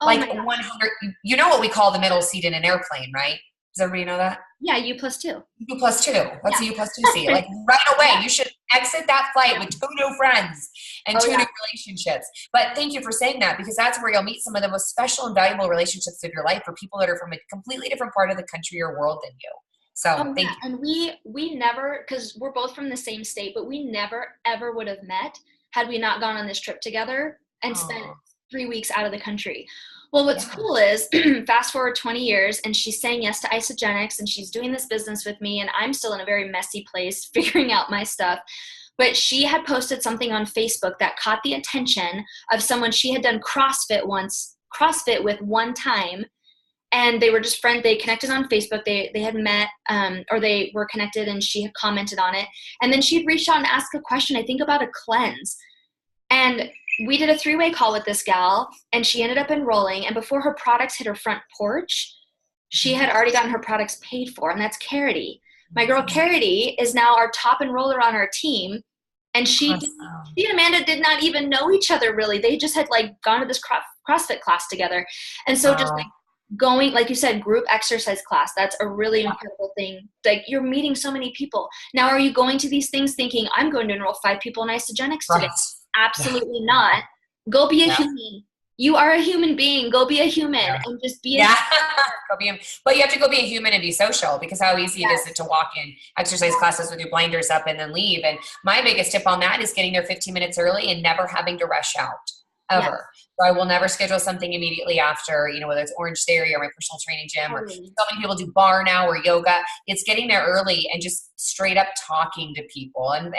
Speaker 1: Like 100, you know what we call the middle seat in an airplane, right? Does everybody know that?
Speaker 2: Yeah, U+2.
Speaker 1: U+2. That's a U+2 seat. Like, right away, you should exit that flight with 2 new friends and 2 new relationships. But thank you for saying that, because that's where you'll meet some of the most special and valuable relationships of your life for people that are from a completely different part of the country or world than you. So thank you.
Speaker 2: And we never, because we're both from the same state, but we never, ever would have met had we not gone on this trip together and spent 3 weeks out of the country. Well, what's cool is fast forward 20 years and she's saying yes to Isogenics and she's doing this business with me, and I'm still in a very messy place figuring out my stuff. But she had posted something on Facebook that caught the attention of someone she had done CrossFit with one time. And they were just friends. They connected on Facebook. They had met or they were connected, and she had commented on it. And then she'd reached out and asked a question, I think about a cleanse. And we did a 3-way call with this gal, and she ended up enrolling. And before her products hit her front porch, she had already gotten her products paid for. And that's Carity. My girl Carity is now our top enroller on our team. And she and Amanda did not even know each other, really. They just had like gone to this CrossFit class together. And so just like going, like you said, group exercise class, that's a really incredible thing. Like, you're meeting so many people. Now, are you going to these things thinking, I'm going to enroll 5 people in Isogenics today? Absolutely not. Go be a human. You are a human being. Go be a human and just be a human.
Speaker 1: But you have to go be a human and be social, because how easy it is to walk in exercise classes with your blinders up and then leave. And my biggest tip on that is getting there 15 minutes early and never having to rush out, ever. So I will never schedule something immediately after, you know, whether it's Orange Theory or my personal training gym, or so many people do bar now or yoga. It's getting there early and just straight up talking to people. And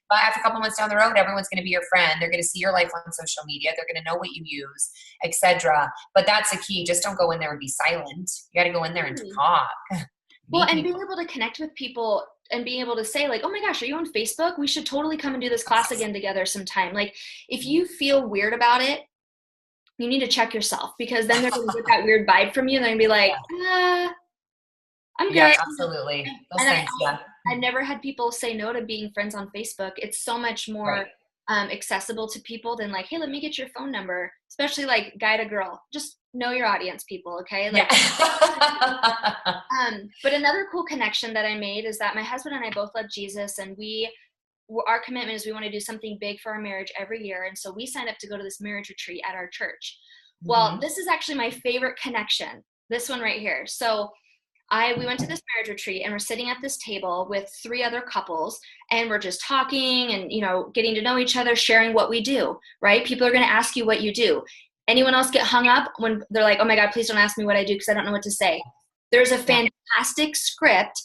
Speaker 1: after a couple months down the road, everyone's going to be your friend. They're going to see your life on social media. They're going to know what you use, etc. But that's the key. Just don't go in there and be silent. You got to go in there and talk.
Speaker 2: Well, and being able to connect with people and being able to say, like, oh my gosh, are you on Facebook? We should totally come and do this class again together sometime. Like, if you feel weird about it, you need to check yourself, because then they're going to get that weird vibe from you. And they're going to be like, I'm good.
Speaker 1: Yeah, absolutely.
Speaker 2: I've never had people say no to being friends on Facebook. It's so much more accessible to people than like, hey, let me get your phone number, especially like guy to girl. Just know your audience, people, okay? Like, but another cool connection that I made is that my husband and I both love Jesus, and our commitment is we want to do something big for our marriage every year. And so we signed up to go to this marriage retreat at our church. Well, this is actually my favorite connection, this one right here. So we went to this marriage retreat, and we're sitting at this table with 3 other couples, and we're just talking and, you know, getting to know each other, sharing what we do, right? People are going to ask you what you do. Anyone else get hung up when they're like, oh my God, please don't ask me what I do because I don't know what to say? There's a fantastic script,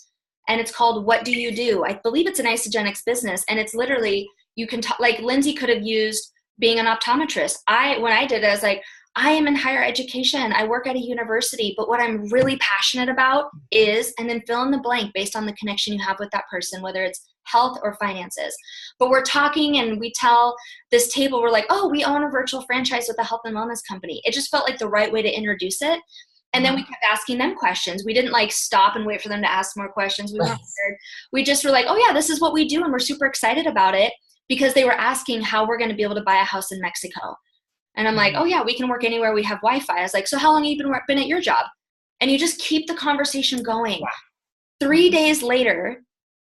Speaker 2: and it's called What Do You Do? I believe it's an Isagenix business, and it's literally, you can talk, like Lindsay could have used being an optometrist. When I did it, I was like, I am in higher education. I work at a university, but what I'm really passionate about is, and then fill in the blank based on the connection you have with that person, whether it's health or finances. But we're talking and we tell this table, we're like, oh, we own a virtual franchise with a health and wellness company. It just felt like the right way to introduce it. And then we kept asking them questions. We didn't like stop and wait for them to ask more questions. We just were like, oh yeah, this is what we do. And we're super excited about it, because they were asking how we're going to be able to buy a house in Mexico. And I'm like, oh yeah, we can work anywhere we have Wi-Fi. I was like, so how long have you been at your job? And you just keep the conversation going. 3 days later,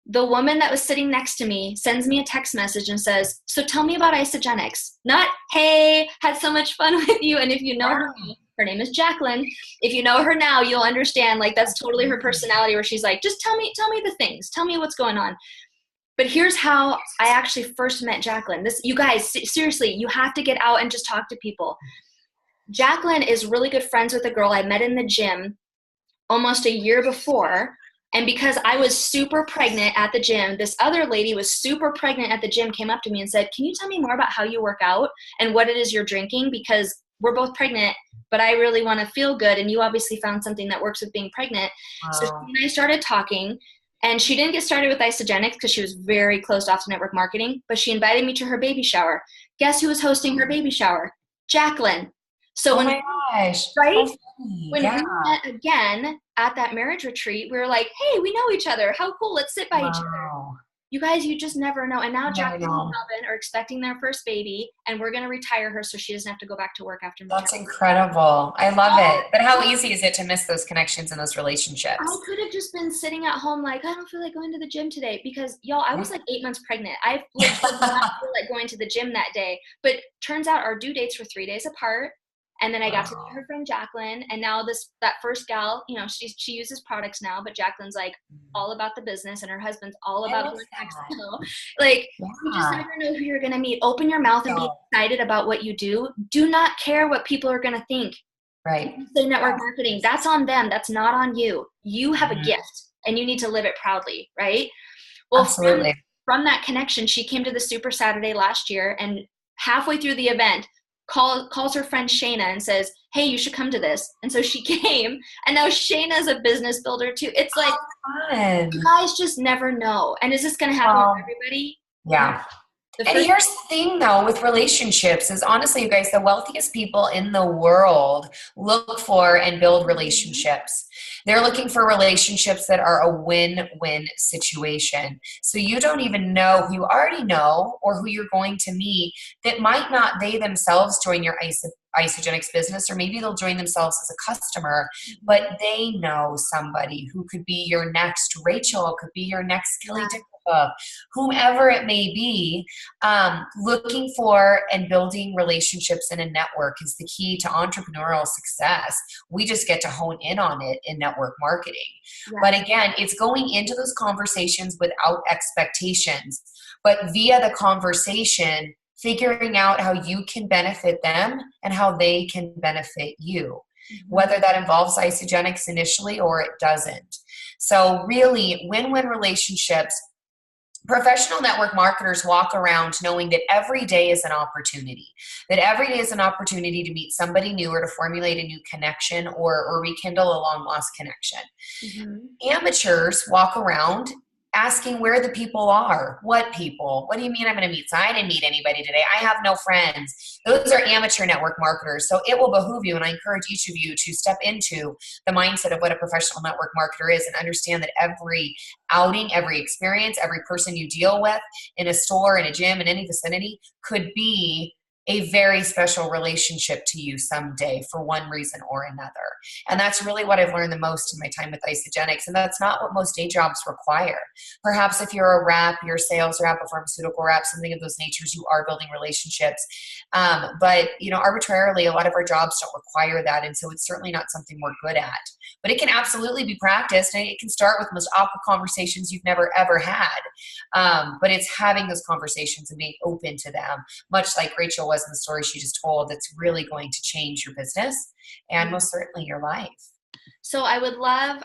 Speaker 2: the woman that was sitting next to me sends me a text message and says, so tell me about Isagenix. Not, hey, had so much fun with you. And if you know her name is Jacqueline. If you know her now, you'll understand, like, that's totally her personality, where she's like, just tell me the things. Tell me what's going on. But here's how I actually first met Jacqueline. You guys, seriously, you have to get out and just talk to people. Jacqueline is really good friends with a girl I met in the gym almost a year before. And because I was super pregnant at the gym, this other lady was super pregnant at the gym, came up to me and said, can you tell me more about how you work out and what it is you're drinking? Because we're both pregnant, but I really want to feel good. And you obviously found something that works with being pregnant. Wow. So she and I started talking. And she didn't get started with Isagenix because she was very closed off to network marketing, but she invited me to her baby shower. Guess who was hosting her baby shower? Jacqueline. So when we met again at that marriage retreat, we were like, hey, we know each other. How cool. Let's sit by each other. You guys, you just never know. And now Jacqueline and Robin are expecting their first baby, and we're going to retire her so she doesn't have to go back to work after maternity.
Speaker 1: That's incredible. I love it. But how easy is it to miss those connections and those relationships?
Speaker 2: I could have just been sitting at home like, I don't feel like going to the gym today, because y'all, I was like 8 months pregnant. I literally did not feel like going to the gym that day. But turns out our due dates were 3 days apart. And then I got to meet her friend Jacqueline, and now that first gal, you know, she uses products now, but Jacqueline's like all about the business, and her husband's all about going to Mexico. Like, you just never know who you're gonna meet. Open your mouth and be excited about what you do. Do not care what people are gonna think.
Speaker 1: Right.
Speaker 2: The network marketing, that's on them. That's not on you. You have a gift, and you need to live it proudly, right? Well,
Speaker 1: absolutely.
Speaker 2: From that connection, she came to the Super Saturday last year, and halfway through the event, calls her friend Shayna and says, hey, you should come to this. And so she came, and now Shayna's a business builder too. It's like, you guys just never know. And is this going to happen with everybody?
Speaker 1: Yeah. And here's the thing though, with relationships is, honestly, you guys, the wealthiest people in the world look for and build relationships. They're looking for relationships that are a win-win situation. So you don't even know who you already know or who you're going to meet that might not they themselves join your Isagenix business, or maybe they'll join themselves as a customer, but they know somebody who could be your next Rachel, could be your next Kelly whomever it may be. Looking for and building relationships in a network is the key to entrepreneurial success. We just get to hone in on it in network marketing. Yeah. But again, it's going into those conversations without expectations, but via the conversation, figuring out how you can benefit them and how they can benefit you, whether that involves Isagenix initially or it doesn't. So really, win-win relationships. Professional network marketers walk around knowing that every day is an opportunity, that every day is an opportunity to meet somebody new or to formulate a new connection or rekindle a long lost connection. Amateurs walk around asking where the people are. What people? What do you mean I'm going to meet? So I didn't meet anybody today. I have no friends. Those are amateur network marketers. So it will behoove you, and I encourage each of you to step into the mindset of what a professional network marketer is and understand that every outing, every experience, every person you deal with in a store, in a gym, in any vicinity could be a very special relationship to you someday for one reason or another. And that's really what I've learned the most in my time with Isagenix. And that's not what most day jobs require. Perhaps if you're a rep, you're a sales rep, a pharmaceutical rep, something of those natures, you are building relationships. But arbitrarily, a lot of our jobs don't require that. And so it's certainly not something we're good at. But it can absolutely be practiced, and it can start with the most awkward conversations you've never, ever had. But it's having those conversations and being open to them, much like Rachel was in the story she just told, that's really going to change your business and most certainly your life.
Speaker 2: So I would love,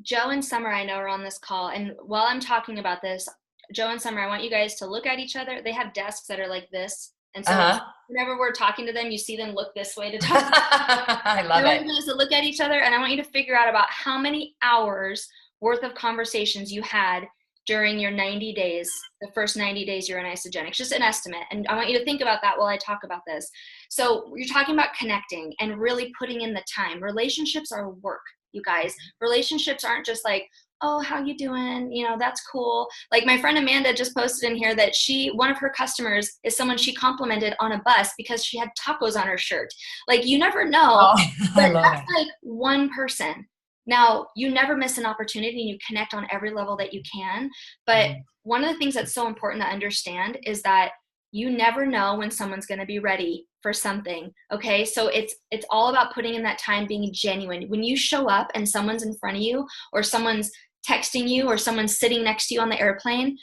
Speaker 2: Joe and Summer, I know, are on this call. And while I'm talking about this, Joe and Summer, I want you guys to look at each other. They have desks that are like this. And so whenever we're talking to them, you see them look this way to talk.
Speaker 1: I love it.
Speaker 2: I want you guys to look at each other, and I want you to figure out about how many hours worth of conversations you had during your 90 days, the first 90 days you're in Isogenics, just an estimate. And I want you to think about that while I talk about this. So you're talking about connecting and really putting in the time. Relationships are work, you guys. Relationships aren't just like, oh, how you doing? You know, that's cool. Like my friend Amanda just posted in here that one of her customers is someone she complimented on a bus because she had tacos on her shirt. Like you never know, but that's like one person. Now, you never miss an opportunity and you connect on every level that you can. But one of the things that's so important to understand is that you never know when someone's going to be ready for something. Okay. So it's all about putting in that time, being genuine. When you show up and someone's in front of you, or someone's texting you, or someone's sitting next to you on the airplane,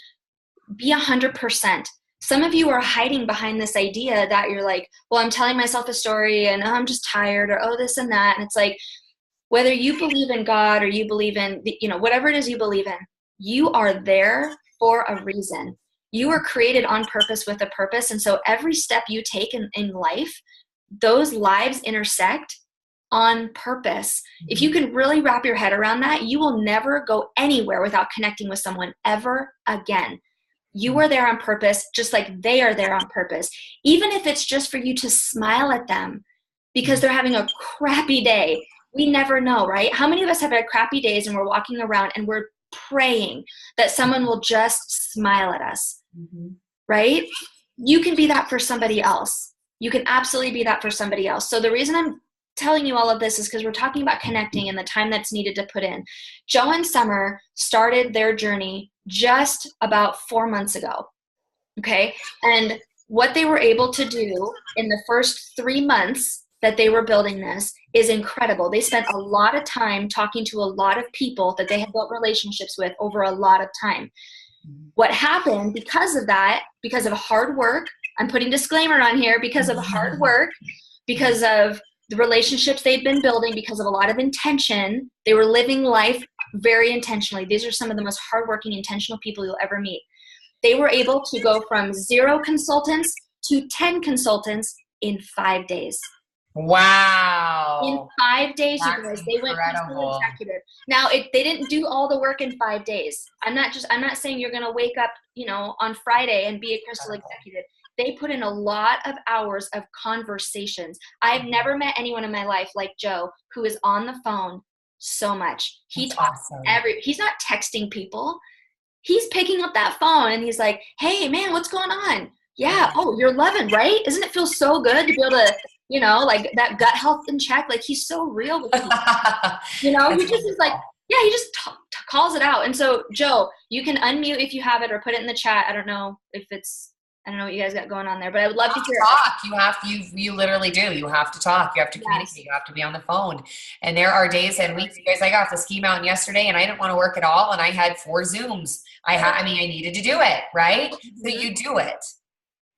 Speaker 2: be 100%. Some of you are hiding behind this idea that you're like, well, I'm telling myself a story and I'm just tired, or oh, this and that. And it's like, whether you believe in God or you believe in, whatever it is you believe in, you are there for a reason. You were created on purpose with a purpose. And so every step you take in life, those lives intersect on purpose. If you can really wrap your head around that, you will never go anywhere without connecting with someone ever again. You are there on purpose, just like they are there on purpose. Even if it's just for you to smile at them because they're having a crappy day. We never know, right? How many of us have had crappy days and we're walking around and we're praying that someone will just smile at us, right? You can be that for somebody else. You can absolutely be that for somebody else. So the reason I'm telling you all of this is because we're talking about connecting and the time that's needed to put in. Joe and Summer started their journey just about 4 months ago, okay? And what they were able to do in the first 3 months that they were building this is incredible. They spent a lot of time talking to a lot of people that they had built relationships with over a lot of time. What happened because of that, because of hard work, I'm putting disclaimer on here, because of hard work, because of the relationships they'd been building, because of a lot of intention, they were living life very intentionally. These are some of the most hardworking, intentional people you'll ever meet. They were able to go from 0 consultants to 10 consultants in 5 days.
Speaker 1: Wow.
Speaker 2: In 5 days, you guys, they went crystal executive. Now, they didn't do all the work in 5 days. I'm not saying you're going to wake up, on Friday and be a crystal executive. They put in a lot of hours of conversations. I've never met anyone in my life like Joe who is on the phone so much. He talks he's not texting people. He's picking up that phone and he's like, hey man, what's going on? Yeah. Oh, you're 11, right? Doesn't it feel so good to be able to, like that gut health in check? Like he's so real with people. He just is like, yeah, he just calls it out. And so Joe, you can unmute if you have it or put it in the chat. I don't know what you guys got going on there, but I would love to hear
Speaker 1: it. You literally do. You have to talk. You have to communicate. You have to be on the phone. And there are days and weeks, you guys, I got the Ski Mountain yesterday and I didn't want to work at all. And I had 4 Zooms. I needed to do it. Right. So you do it.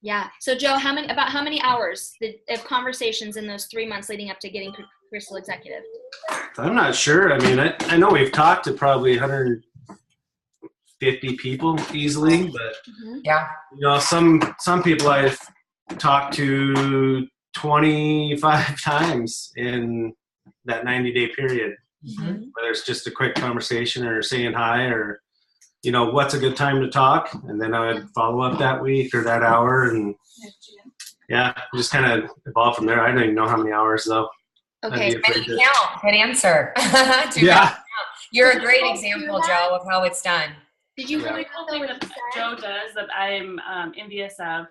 Speaker 2: Yeah. So Joe, how many hours of conversations in those 3 months leading up to getting crystal executive?
Speaker 3: I'm not sure. I mean, I know we've talked to probably 150 people easily, but
Speaker 1: yeah,
Speaker 3: some people I've talked to 25 times in that 90-day period, whether it's just a quick conversation or saying hi or, what's a good time to talk? And then I would follow up that week or that hour. And just kind of evolve from there. I don't even know how many hours though.
Speaker 2: Okay.
Speaker 1: Good answer. You're a great example, Joe, of how it's done.
Speaker 2: Did you really
Speaker 4: thing that Joe does that I'm envious of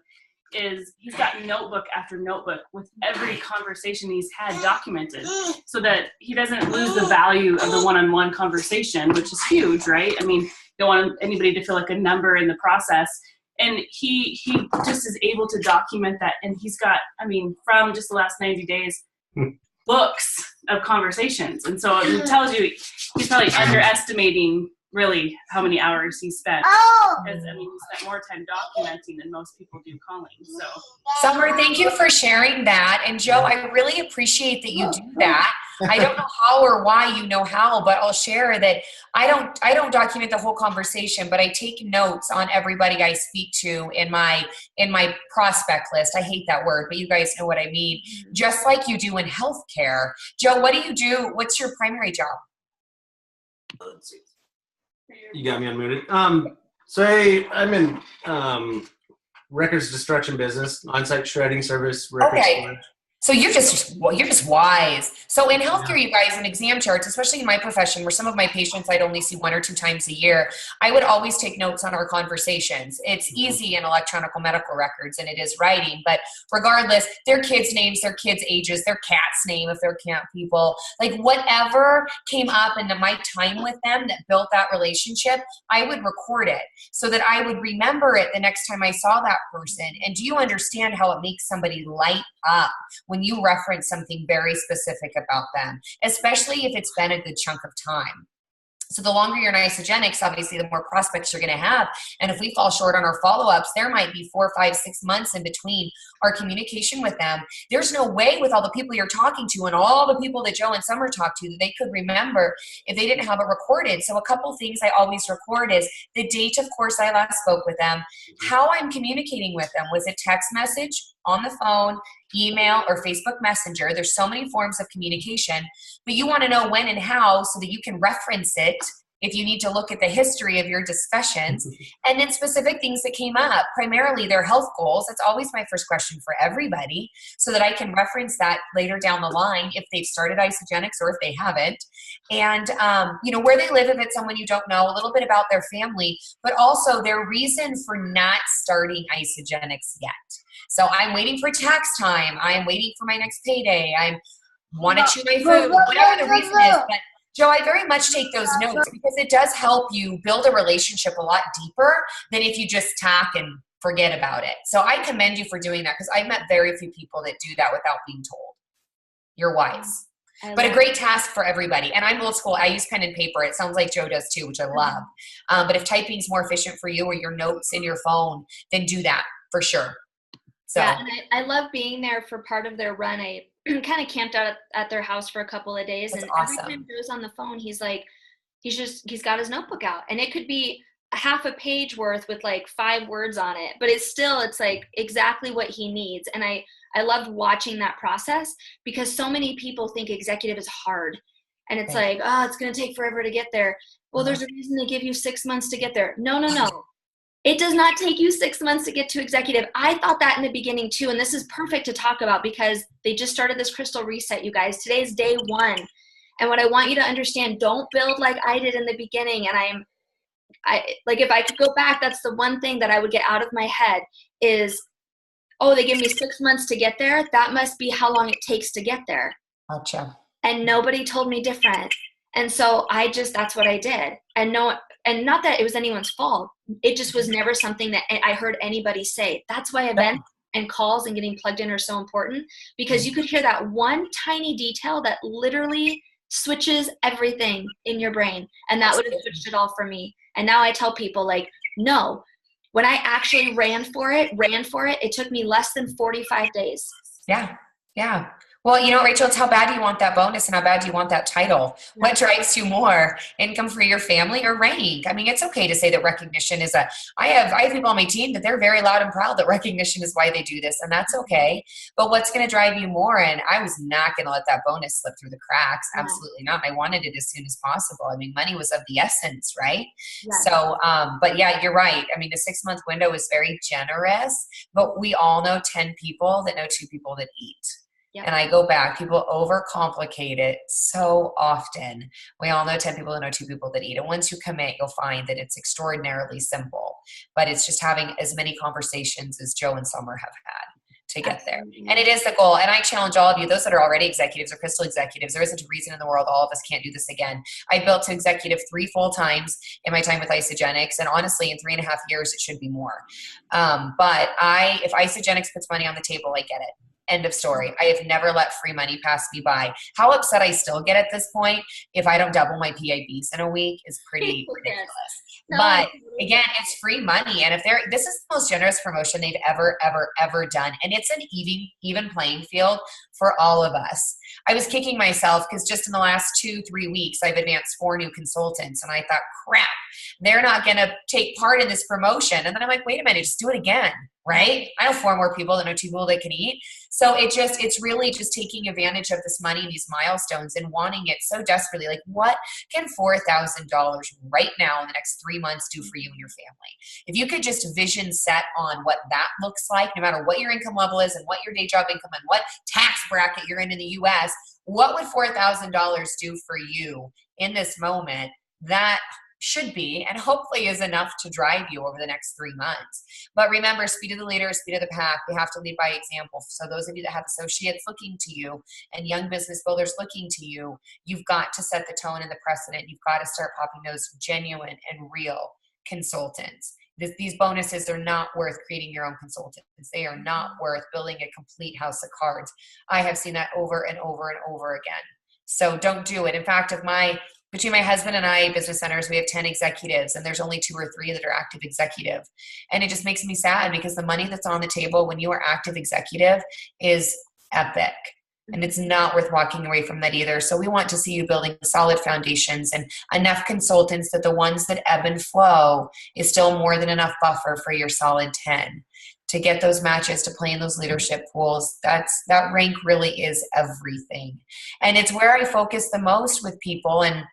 Speaker 4: is he's got notebook after notebook with every conversation he's had documented so that he doesn't lose the value of the one-on-one conversation, which is huge, right? I mean, don't want anybody to feel like a number in the process. And he just is able to document that. And he's got, from just the last 90 days, books of conversations. And so it tells you he's probably underestimating really how many hours he spent. Because, he spent more time documenting than most people do calling. So,
Speaker 1: Summer, thank you for sharing that. And Joe, I really appreciate that you do that. I don't know how or why you know how, but I'll share that I don't document the whole conversation, but I take notes on everybody I speak to in my prospect list. I hate that word, but you guys know what I mean. Just like you do in healthcare. Joe, what do you do? What's your primary job?
Speaker 3: Let's see. You got me unmuted. So I'm in records destruction business, on-site shredding service, record storage.
Speaker 1: So you're just wise. So in healthcare, you guys, in exam charts, especially in my profession, where some of my patients I'd only see 1 or 2 times a year, I would always take notes on our conversations. It's easy in electronic medical records, and it is writing. But regardless, their kids' names, their kids' ages, their cat's name if they're cat people, like whatever came up in my time with them that built that relationship, I would record it so that I would remember it the next time I saw that person. And do you understand how it makes somebody light up when you reference something very specific about them, especially if it's been a good chunk of time? So the longer you're in Isogenics, obviously, the more prospects you're going to have. And if we fall short on our follow-ups, there might be 4, 5, 6 months in between our communication with them. There's no way with all the people you're talking to and all the people that Joe and Summer talk to that they could remember if they didn't have it recorded. So a couple things I always record is the date, of course, I last spoke with them, how I'm communicating with them. Was it text message, on the phone, email, or Facebook Messenger? There's so many forms of communication, but you want to know when and how so that you can reference it if you need to look at the history of your discussions, and then specific things that came up, primarily their health goals. That's always my first question for everybody, so that I can reference that later down the line if they've started Isogenics or if they haven't. And, where they live, if it's someone you don't know, a little bit about their family, but also their reason for not starting Isogenics yet. So I'm waiting for tax time. I'm waiting for my next payday. I want to chew my food, whatever the reason is. But Joe, I very much take those notes because it does help you build a relationship a lot deeper than if you just talk and forget about it. So I commend you for doing that because I've met very few people that do that without being told. You're wise. But a great task for everybody. And I'm old school. I use pen and paper. It sounds like Joe does too, which I love. But if typing is more efficient for you or your notes in your phone, then do that for sure. So.
Speaker 2: Yeah, and I love being there for part of their run. I kind of camped out at their house for a couple of days.
Speaker 1: That's
Speaker 2: and
Speaker 1: awesome.
Speaker 2: Every time Joe's on the phone, he's got his notebook out. And it could be a half a page worth with like 5 words on it. But it's like exactly what he needs. And I loved watching that process because so many people think executive is hard. And it's like, oh, it's going to take forever to get there. Well, there's a reason they give you 6 months to get there. No. It does not take you 6 months to get to executive. I thought that in the beginning too, and this is perfect to talk about because they just started this crystal reset, you guys. Today's day 1. And what I want you to understand, don't build like I did in the beginning. And if I could go back, that's the one thing that I would get out of my head is, oh, they give me 6 months to get there. That must be how long it takes to get there.
Speaker 1: Gotcha.
Speaker 2: And nobody told me different. And so that's what I did. And not that it was anyone's fault. It just was never something that I heard anybody say. That's why events and calls and getting plugged in are so important, because you could hear that one tiny detail that literally switches everything in your brain. And that would have switched it all for me. And now I tell people no, when I actually ran for it, it took me less than 45 days.
Speaker 1: Yeah. Yeah. Well, Rachel, it's how bad do you want that bonus and how bad do you want that title? What drives you more, income for your family or rank? I mean, it's okay to say that recognition is I have people on my team that they're very loud and proud that recognition is why they do this, and that's okay. But what's going to drive you more? And I was not going to let that bonus slip through the cracks. Absolutely not. I wanted it as soon as possible. I mean, money was of the essence, right? Yeah. So, but yeah, you're right. I mean, the 6-month window is very generous, but we all know 10 people that know 2 people that eat. Yep. And I go back, people overcomplicate it so often. We all know 10 people that know 2 people that eat. And once you commit, you'll find that it's extraordinarily simple. But it's just having as many conversations as Joe and Summer have had to get there. And it is the goal. And I challenge all of you, those that are already executives or crystal executives, there isn't a reason in the world all of us can't do this again. I built to executive 3 full times in my time with Isogenics. And honestly, in 3.5 years, it should be more. But if Isogenics puts money on the table, I get it. End of story. I have never let free money pass me by. How upset I still get at this point if I don't double my PIBs in a week is pretty ridiculous. But again, it's free money. And this is the most generous promotion they've ever, ever, ever done. And it's an even playing field for all of us. I was kicking myself because just in the last 2-3 weeks, I've advanced 4 new consultants. And I thought, crap, they're not going to take part in this promotion. And then I'm like, wait a minute, just do it again, right? I know 4 more people than 2 people that can eat. So it's really just taking advantage of this money and these milestones and wanting it so desperately. Like, what can $4,000 right now in the next 3 months do for you and your family? If you could just vision set on what that looks like, no matter what your income level is and what your day job income and what tax bracket you're in the US, what would $4,000 do for you in this moment? That should be, and hopefully is enough to drive you over the next 3 months. But remember, speed of the leader, speed of the pack. We have to lead by example. So those of you that have associates looking to you and young business builders looking to you, you've got to set the tone and the precedent. You've got to start popping those genuine and real consultants. These bonuses are not worth creating your own consultants. They are not worth building a complete house of cards. I have seen that over and over and over again. So don't do it. In fact, between my husband and I, business centers, we have 10 executives, and there's only 2 or 3 that are active executive. And it just makes me sad because the money that's on the table when you are active executive is epic. And it's not worth walking away from that either. So we want to see you building solid foundations and enough consultants that the ones that ebb and flow is still more than enough buffer for your solid 10. To get those matches, to play in those leadership pools, that rank really is everything. And it's where I focus the most with people, and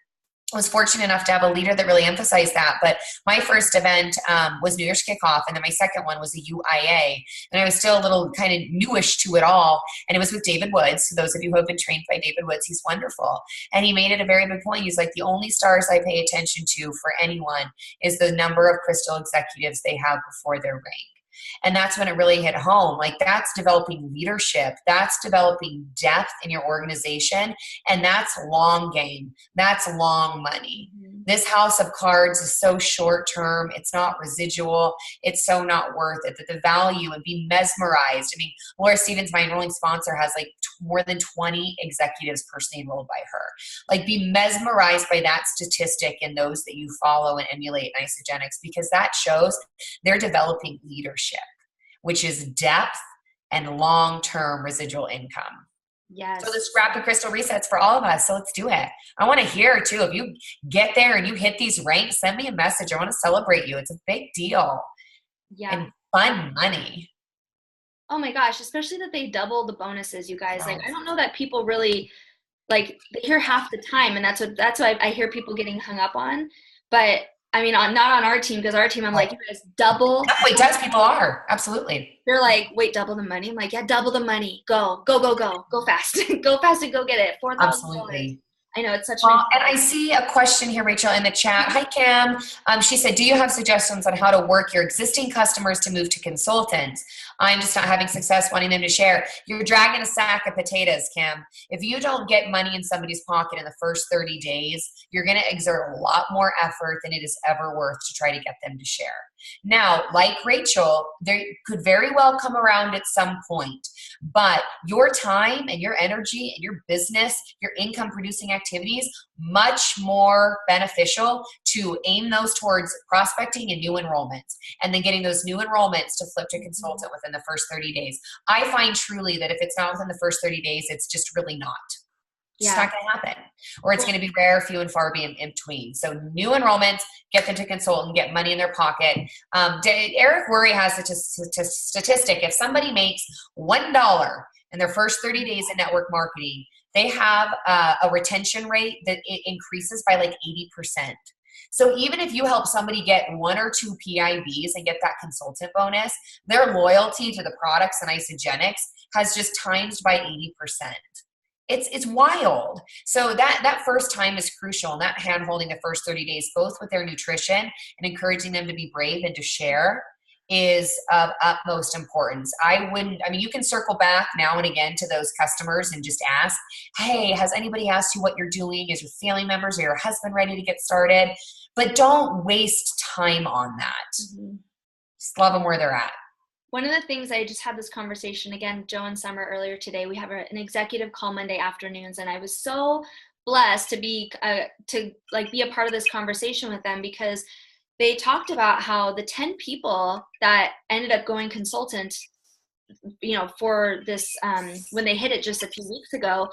Speaker 1: I was fortunate enough to have a leader that really emphasized that. But my first event was New Year's Kickoff, and then my second one was a UIA. And I was still a little kind of newish to it all. And it was with David Woods. So those of you who have been trained by David Woods, he's wonderful. And he made it a very big point. He's like, the only stars I pay attention to for anyone is the number of crystal executives they have before their rank. And that's when it really hit home. Like, that's developing leadership. That's developing depth in your organization. And that's long game. That's long money. Mm-hmm. This house of cards is so short term. It's not residual. It's so not worth it. That the value and be mesmerized. I mean, Laura Stevens, my enrolling sponsor, has like more than 20 executives personally enrolled by her. Like, be mesmerized by that statistic and those that you follow and emulate in Isogenics, because that shows they're developing leadership, which is depth and long-term residual income.
Speaker 2: Yes.
Speaker 1: So this rapid crystal resets for all of us. So let's do it. I want to hear too. If you get there and you hit these ranks, send me a message. I want to celebrate you. It's a big deal.
Speaker 2: Yeah.
Speaker 1: And fun money.
Speaker 2: Oh my gosh, especially that they double the bonuses, you guys. Like, I don't know that people really, like, they hear half the time, and that's why I hear people getting hung up on. But I mean, not on our team, because our team, I'm like, you guys double.
Speaker 1: Definitely does. People are. Absolutely.
Speaker 2: They're like, wait, double the money? I'm like, yeah, double the money. Go fast. Go fast and go get it. $4,000.
Speaker 1: Absolutely.
Speaker 2: I know, it's such
Speaker 1: and I see a question here, Rachel, in the chat. Hi, Cam. She said, do you have suggestions on how to work your existing customers to move to consultants? I'm just not having success wanting them to share. You're dragging a sack of potatoes, Cam. If you don't get money in somebody's pocket in the first 30 days, you're going to exert a lot more effort than it is ever worth to try to get them to share. Now, like Rachel, they could very well come around at some point, but your time and your energy and your business, your income producing activities, much more beneficial to aim those towards prospecting and new enrollments, and then getting those new enrollments to flip to consultant within the first 30 days. I find truly that if it's not within the first 30 days, it's just really not. It's not going to happen, or it's going to be rare, few and far in between. So new enrollments, get them to consultant, get money in their pocket. Eric Worre has a statistic. If somebody makes $1 in their first 30 days in network marketing, they have a retention rate that it increases by like 80%. So even if you help somebody get 1 or 2 PIVs and get that consultant bonus, their loyalty to the products and Isogenics has just times by 80%. It's wild. So that first time is crucial, and that hand holding the first 30 days, both with their nutrition and encouraging them to be brave and to share, is of utmost importance. You can circle back now and again to those customers and just ask, hey, has anybody asked you what you're doing? Is your family members or your husband ready to get started? But don't waste time on that. Mm-hmm. Just love them where they're at.
Speaker 2: One of the things, I just had this conversation again, Joe and Summer earlier today. We have an executive call Monday afternoons, and I was so blessed to be a part of this conversation with them, because they talked about how the 10 people that ended up going consultant, for this, when they hit it just a few weeks ago,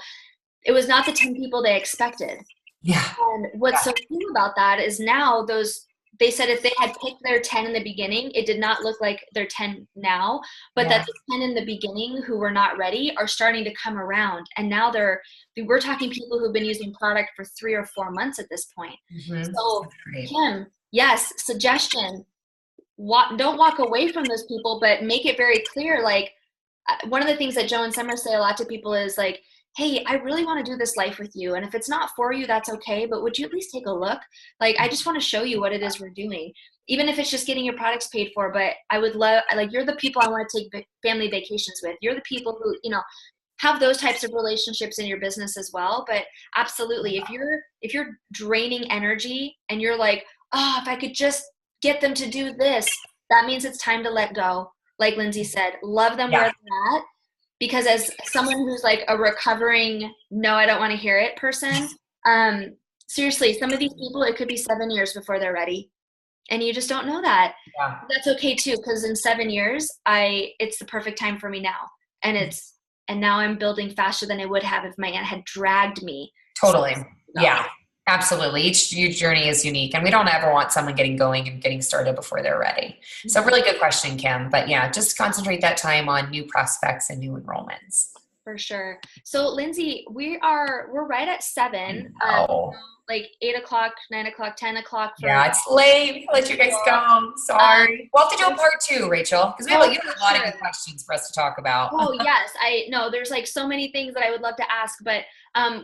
Speaker 2: it was not the 10 people they expected.
Speaker 1: Yeah.
Speaker 2: And what's so cool about that is now they said if they had picked their 10 in the beginning, it did not look like their 10 now, but that the 10 in the beginning who were not ready are starting to come around. And now we're talking people who've been using product for 3 or 4 months at this point. So Kim, yes, suggestion, don't walk away from those people, but make it very clear. Like, one of the things that Joe and Summer say a lot to people is like, hey, I really want to do this life with you. And if it's not for you, that's okay. But would you at least take a look? Like, I just want to show you what it is we're doing. Even if it's just getting your products paid for. But I would love, like, you're the people I want to take family vacations with. You're the people who, have those types of relationships in your business as well. But absolutely, if you're draining energy and you're like, oh, if I could just get them to do this, that means it's time to let go. Like Lindsay said, love them where they're at. Because as someone who's like a recovering, no, I don't want to hear it person, seriously, some of these people, it could be 7 years before they're ready. And you just don't know that. Yeah. That's okay too, because in 7 years, it's the perfect time for me now. And now I'm building faster than I would have if my aunt had dragged me.
Speaker 1: Totally. Yeah. Absolutely. Each journey is unique, and we don't ever want someone getting going and getting started before they're ready. So really good question, Kim. But yeah, just concentrate that time on new prospects and new enrollments.
Speaker 2: For sure. So Lindsay, we're right at 7. Like 8 o'clock, 9 o'clock, 10 o'clock.
Speaker 1: It's late. Let you guys go. Sorry. We'll have to do a part 2, Rachel, because you have a lot of good questions for us to talk about.
Speaker 2: Oh yes, I know. There's like so many things that I would love to ask, but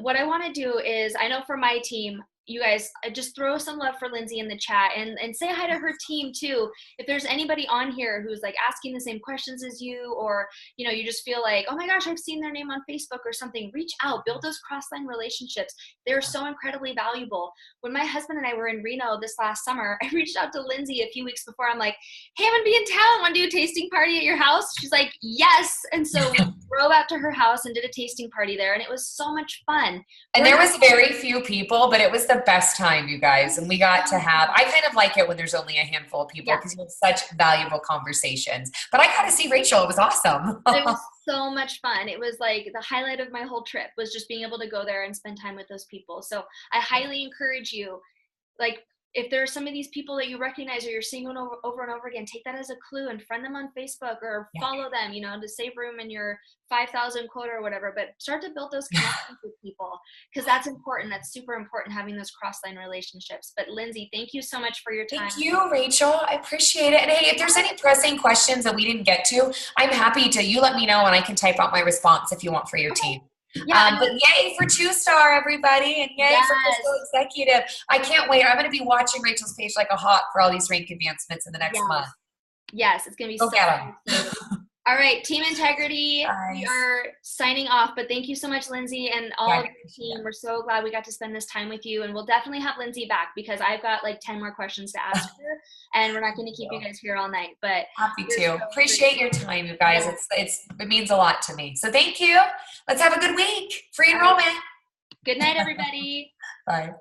Speaker 2: what I want to do is, I know for my team, you guys just throw some love for Lindsay in the chat and say hi to her team too. If there's anybody on here who's like asking the same questions as you, or, you just feel like, oh my gosh, I've seen their name on Facebook or something, reach out, build those cross-line relationships. They're so incredibly valuable. When my husband and I were in Reno this last summer, I reached out to Lindsay a few weeks before. I'm like, hey, I'm going to be in town. Want to do a tasting party at your house? She's like, yes. And so we drove out to her house and did a tasting party there. And it was so much fun.
Speaker 1: And there was very few people, but it was the best time, you guys. And we got to have, I kind of like it when there's only a handful of people, because you have such valuable conversations. But I got to see Rachel. It was awesome.
Speaker 2: It was so much fun. It was like the highlight of my whole trip was just being able to go there and spend time with those people. So I highly encourage you, like, if there are some of these people that you recognize or you're seeing over and over again, take that as a clue and friend them on Facebook or follow them, to save room in your 5,000 quota or whatever. But start to build those connections with people, because that's important. That's super important, having those cross-line relationships. But Lindsay, thank you so much for your time.
Speaker 1: Thank you, Rachel. I appreciate it. And hey, if there's any pressing questions that we didn't get to, I'm happy to, you let me know and I can type out my response if you want for your team.
Speaker 2: Yeah,
Speaker 1: but yay for 2-star, everybody, and yay for Fiscal Executive. I can't wait. I'm going to be watching Rachel's page like a hawk for all these rank advancements in the next month.
Speaker 2: Yes, it's going to be so All right, Team Integrity, we are signing off, but thank you so much, Lindsay, and all of your team. We're so glad we got to spend this time with you, and we'll definitely have Lindsay back, because I've got like 10 more questions to ask her, and we're not going to keep you guys here all night. But
Speaker 1: happy to. So appreciate your time, you guys. It means a lot to me. So thank you. Let's have a good week. Free enrollment.
Speaker 2: Good night, everybody.
Speaker 1: Bye.